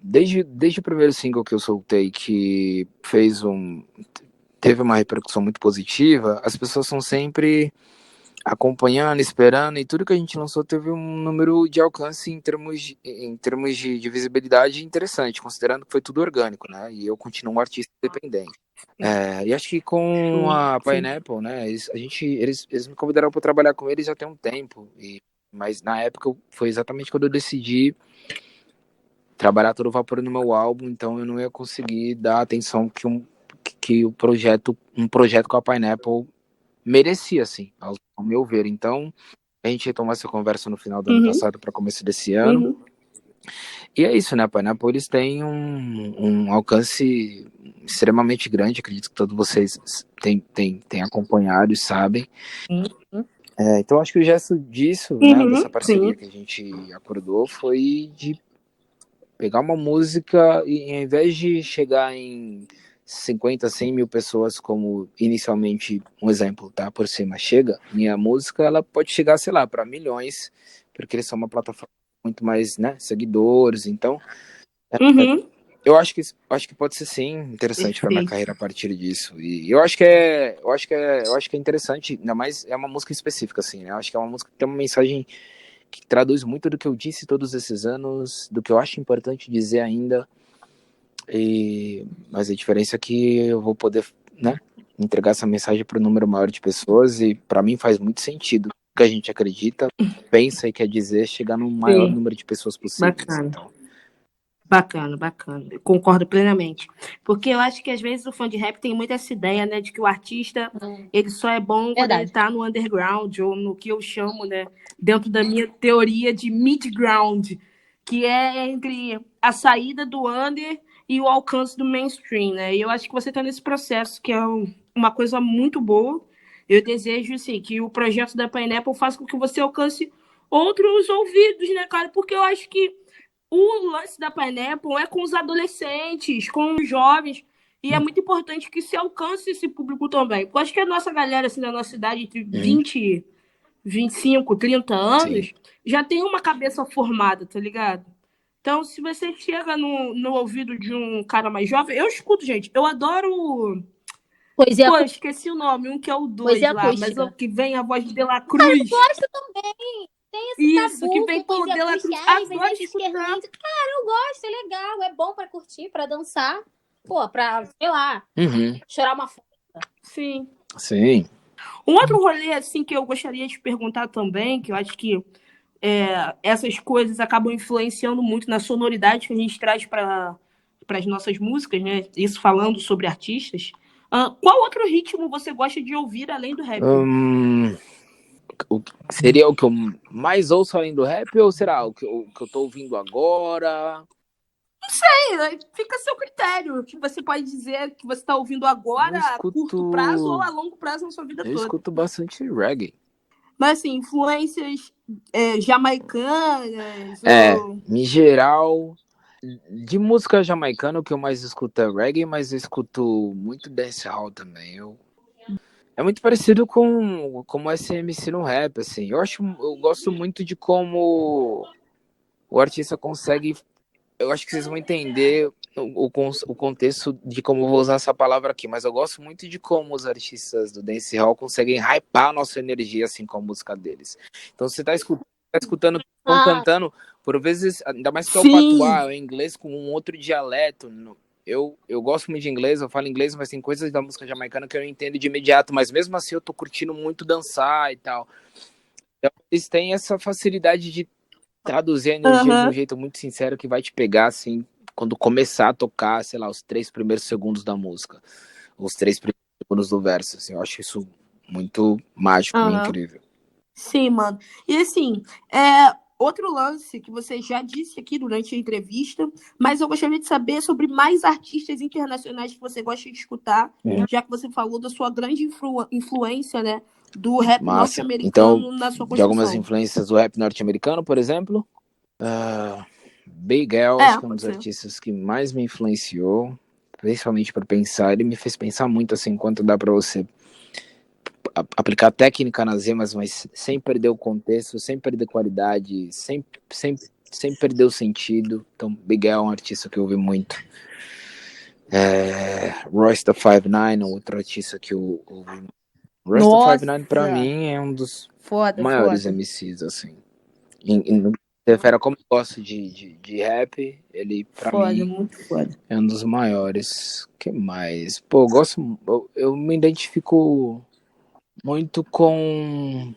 [SPEAKER 2] desde o primeiro single que eu soltei, que teve uma repercussão muito positiva, as pessoas são sempre acompanhando, esperando, e tudo que a gente lançou teve um número de alcance em termos de visibilidade interessante, considerando que foi tudo orgânico, né? E eu continuo um artista independente. E acho que com a Pineapple, né? Eles me convidaram para trabalhar com eles já tem um tempo, mas na época foi exatamente quando eu decidi trabalhar todo o vapor no meu álbum, então eu não ia conseguir dar a atenção que um projeto com a Pineapple merecia, assim, ao meu ver. Então, a gente retomou essa conversa no final do ano passado para começo desse ano. E é isso, né? A Pineapple, eles têm um alcance extremamente grande, acredito que todos vocês têm acompanhado e sabem. Então, acho que o gesto disso, né, dessa parceria que a gente acordou, foi de pegar uma música e, ao invés de chegar em 50, 100 mil pessoas, como inicialmente, um exemplo, tá? Por cima chega, minha música, ela pode chegar, sei lá, para milhões, porque eles são uma plataforma com muito mais, né, seguidores, então eu acho que pode ser, sim, interessante para minha carreira a partir disso, e eu acho que é interessante, ainda mais é uma música específica, assim, né? Eu acho que é uma música que tem uma mensagem que traduz muito do que eu disse todos esses anos, do que eu acho importante dizer ainda. Mas a diferença é que eu vou poder, né, entregar essa mensagem para um número maior de pessoas, e para mim faz muito sentido o que a gente acredita, pensa e quer dizer, chegar no maior número de pessoas possível. Então.
[SPEAKER 1] Bacana. Eu concordo plenamente. Porque eu acho que às vezes o fã de rap tem muito essa ideia, né, de que o artista ele só é bom quando ele tá no underground, ou no que eu chamo, né, dentro da minha teoria de mid-ground, que é entre a saída do under e o alcance do mainstream, né? E eu acho que você está nesse processo, que é uma coisa muito boa. Eu desejo, assim, que o projeto da Pineapple faça com que você alcance outros ouvidos, né, cara? Porque eu acho que o lance da Pineapple é com os adolescentes, com os jovens, e é muito importante que se alcance esse público também. Porque eu acho que a nossa galera, assim, da nossa idade, entre 20, 25, 30 anos, já tem uma cabeça formada, tá ligado? Então, se você chega no ouvido de um cara mais jovem... Eu escuto, gente. Eu adoro... Pô, esqueci o nome. Um que é o 2 lá. Mas o que vem a voz de De La Cruz.
[SPEAKER 3] Eu gosto também. Tem esse
[SPEAKER 1] isso, tabu, que vem por De La Cruz.
[SPEAKER 3] Adoro escutar. Cara, eu gosto, é legal, é bom pra curtir, pra dançar. Pô, pra, sei lá, chorar uma foto.
[SPEAKER 1] Sim.
[SPEAKER 2] Sim.
[SPEAKER 1] Um outro rolê, assim, que eu gostaria de perguntar também, que eu acho que essas coisas acabam influenciando muito na sonoridade que a gente traz para as nossas músicas, né? Isso falando sobre artistas. Qual outro ritmo você gosta de ouvir além do rap?
[SPEAKER 2] Seria o que eu mais ouço além do rap ou será o que eu tô ouvindo agora?
[SPEAKER 1] Não sei, fica a seu critério. Que você pode dizer que você está ouvindo agora a curto prazo ou a longo prazo na sua vida toda.
[SPEAKER 2] Eu escuto bastante reggae.
[SPEAKER 1] Mas assim, influências jamaicanas?
[SPEAKER 2] Em geral, de música jamaicana, o que eu mais escuto é reggae, mas eu escuto muito dancehall também. É muito parecido com o SMC no rap, assim. Eu gosto muito de como o artista consegue. Eu acho que vocês vão entender o contexto de como eu vou usar essa palavra aqui, mas eu gosto muito de como os artistas do dancehall conseguem hypar a nossa energia, assim, com a música deles. Então você tá escutando, estão cantando, por vezes, ainda mais que é o patuá, é inglês com um outro dialeto. Eu gosto muito de inglês, eu falo inglês, mas tem coisas da música jamaicana que eu não entendo de imediato, mas mesmo assim eu tô curtindo muito dançar e tal. Então, eles têm essa facilidade de traduzir a energia de um jeito muito sincero que vai te pegar, assim, quando começar a tocar, sei lá, os 3 primeiros segundos da música, os 3 primeiros segundos do verso, assim, eu acho isso muito mágico e incrível.
[SPEAKER 1] Sim, mano. E assim, outro lance que você já disse aqui durante a entrevista, mas eu gostaria de saber sobre mais artistas internacionais que você gosta de escutar, já que você falou da sua grande influência, né, do rap norte-americano na sua construção.
[SPEAKER 2] De algumas influências do rap norte-americano, por exemplo, Big L, acho que é um dos artistas que mais me influenciou, principalmente para pensar. Ele me fez pensar muito, assim, enquanto dá para você aplicar técnica nas rimas, mas sem perder o contexto, sem perder qualidade, sem perder o sentido. Então, Big L é um artista que eu ouvi muito. Royce da 5'9", outro artista que eu ouvi. Royce da 5'9", pra mim, é um dos maiores MCs, assim. Refere como eu gosto de rap, ele, pra mim,
[SPEAKER 1] muito foda.
[SPEAKER 2] É um dos maiores. Que mais? Pô, eu me identifico muito com...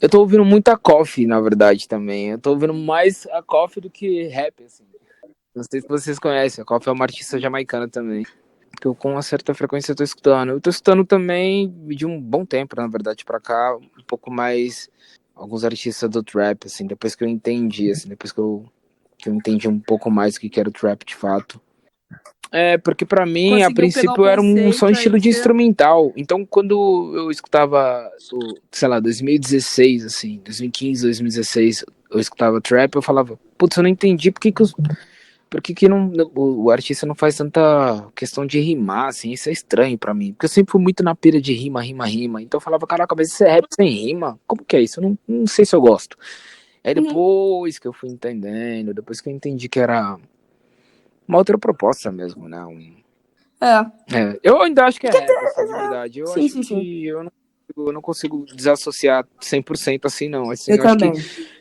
[SPEAKER 2] Eu tô ouvindo muito a Coffee, na verdade, também. Eu tô ouvindo mais a Coffee do que rap, assim. Não sei se vocês conhecem, a Coffee é uma artista jamaicana também, que eu com uma certa frequência tô escutando. Eu tô escutando também de um bom tempo, na verdade, pra cá, um pouco mais alguns artistas do trap, assim, depois que eu entendi, assim, depois que eu entendi um pouco mais o que era o trap de fato. Porque pra mim, a princípio, era só um estilo de instrumental. Então, quando eu escutava, sei lá, 2016, assim, 2015, 2016, eu escutava trap, eu falava, putz, eu não entendi por que não, o artista não faz tanta questão de rimar, assim, isso é estranho pra mim. Porque eu sempre fui muito na pira de rima. Então eu falava, caraca, mas isso é rap sem rima? Como que é isso? Eu não sei se eu gosto. Aí depois que eu fui entendendo, depois que eu entendi que era uma outra proposta mesmo, né? Eu ainda acho que é rap, assim, de verdade. Eu acho que eu não consigo desassociar 100% assim, não. Assim, eu acho que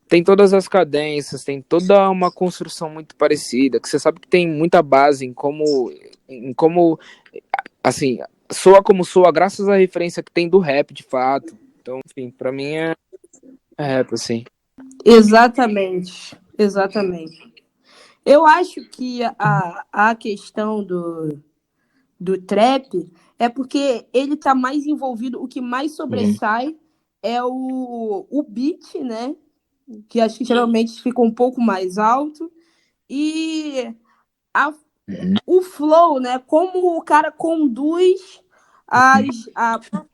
[SPEAKER 2] tem todas as cadências, tem toda uma construção muito parecida, que você sabe que tem muita base em como assim, soa como soa, graças à referência que tem do rap, de fato. Então, enfim, pra mim é rap, assim.
[SPEAKER 1] Exatamente. Eu acho que a questão do trap é porque ele tá mais envolvido, o que mais sobressai é o beat, né? Que acho que geralmente fica um pouco mais alto, e o flow, né? Como o cara conduz a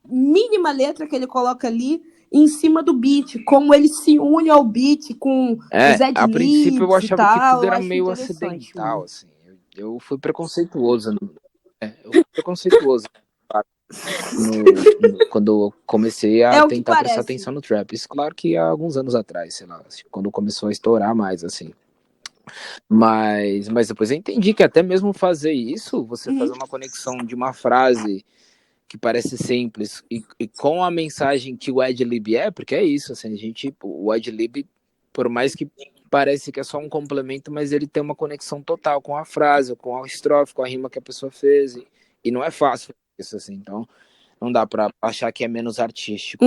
[SPEAKER 1] mínima letra que ele coloca ali em cima do beat, como ele se une ao beat com os
[SPEAKER 2] a princípio eu achava que tudo era meio
[SPEAKER 1] acidental,
[SPEAKER 2] acidental, assim. Eu fui preconceituoso, quando eu comecei a tentar prestar atenção no trap. Isso, claro que há alguns anos atrás, sei lá, quando começou a estourar mais, assim. Mas depois eu entendi que até mesmo fazer isso, você fazer uma conexão de uma frase que parece simples e com a mensagem que o ad-lib porque é isso, assim, o ad-lib, por mais que parece que é só um complemento, mas ele tem uma conexão total com a frase, com a estrofe, com a rima que a pessoa fez. E não é fácil isso, assim. Então, não dá pra achar que é menos artístico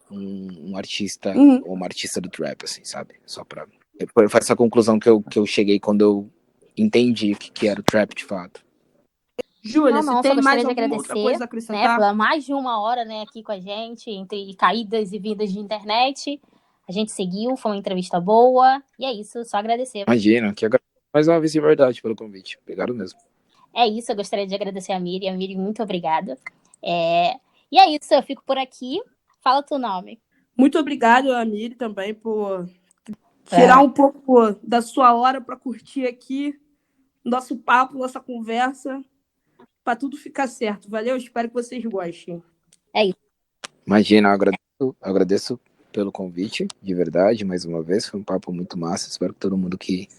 [SPEAKER 2] um artista ou uma artista do trap, assim, sabe? Só pra... Foi essa conclusão que eu cheguei quando eu entendi o que era o trap de fato.
[SPEAKER 1] Júlia,
[SPEAKER 3] Não,
[SPEAKER 1] você
[SPEAKER 3] só
[SPEAKER 1] tem mais
[SPEAKER 3] gostaria de
[SPEAKER 1] alguma outra
[SPEAKER 3] agradecer,
[SPEAKER 1] coisa a
[SPEAKER 3] né,
[SPEAKER 1] acrescentar?
[SPEAKER 3] por mais de 1 hora, né, aqui com a gente, entre caídas e vindas de internet. A gente seguiu, foi uma entrevista boa. E é isso, só agradecer.
[SPEAKER 2] Imagina, que agradeço mais uma vez de verdade pelo convite. Obrigado mesmo.
[SPEAKER 3] É isso, eu gostaria de agradecer a Miri. A Miri, muito obrigada. E é isso, eu fico por aqui. Fala teu nome.
[SPEAKER 1] Muito obrigado, Amiri, também, por tirar um pouco da sua hora para curtir aqui nosso papo, nossa conversa, para tudo ficar certo. Valeu? Espero que vocês gostem.
[SPEAKER 3] É isso.
[SPEAKER 2] Imagina, eu agradeço pelo convite, de verdade, mais uma vez. Foi um papo muito massa. Espero que todo mundo que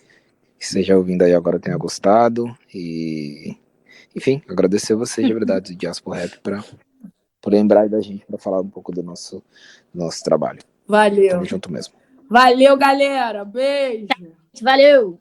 [SPEAKER 2] esteja ouvindo aí agora tenha gostado. E, enfim, agradecer a vocês de verdade, do Diaspora Rap, por lembrar da gente, para falar um pouco do nosso trabalho.
[SPEAKER 1] Valeu.
[SPEAKER 2] Tamo junto mesmo.
[SPEAKER 1] Valeu, galera. Beijo.
[SPEAKER 3] Valeu!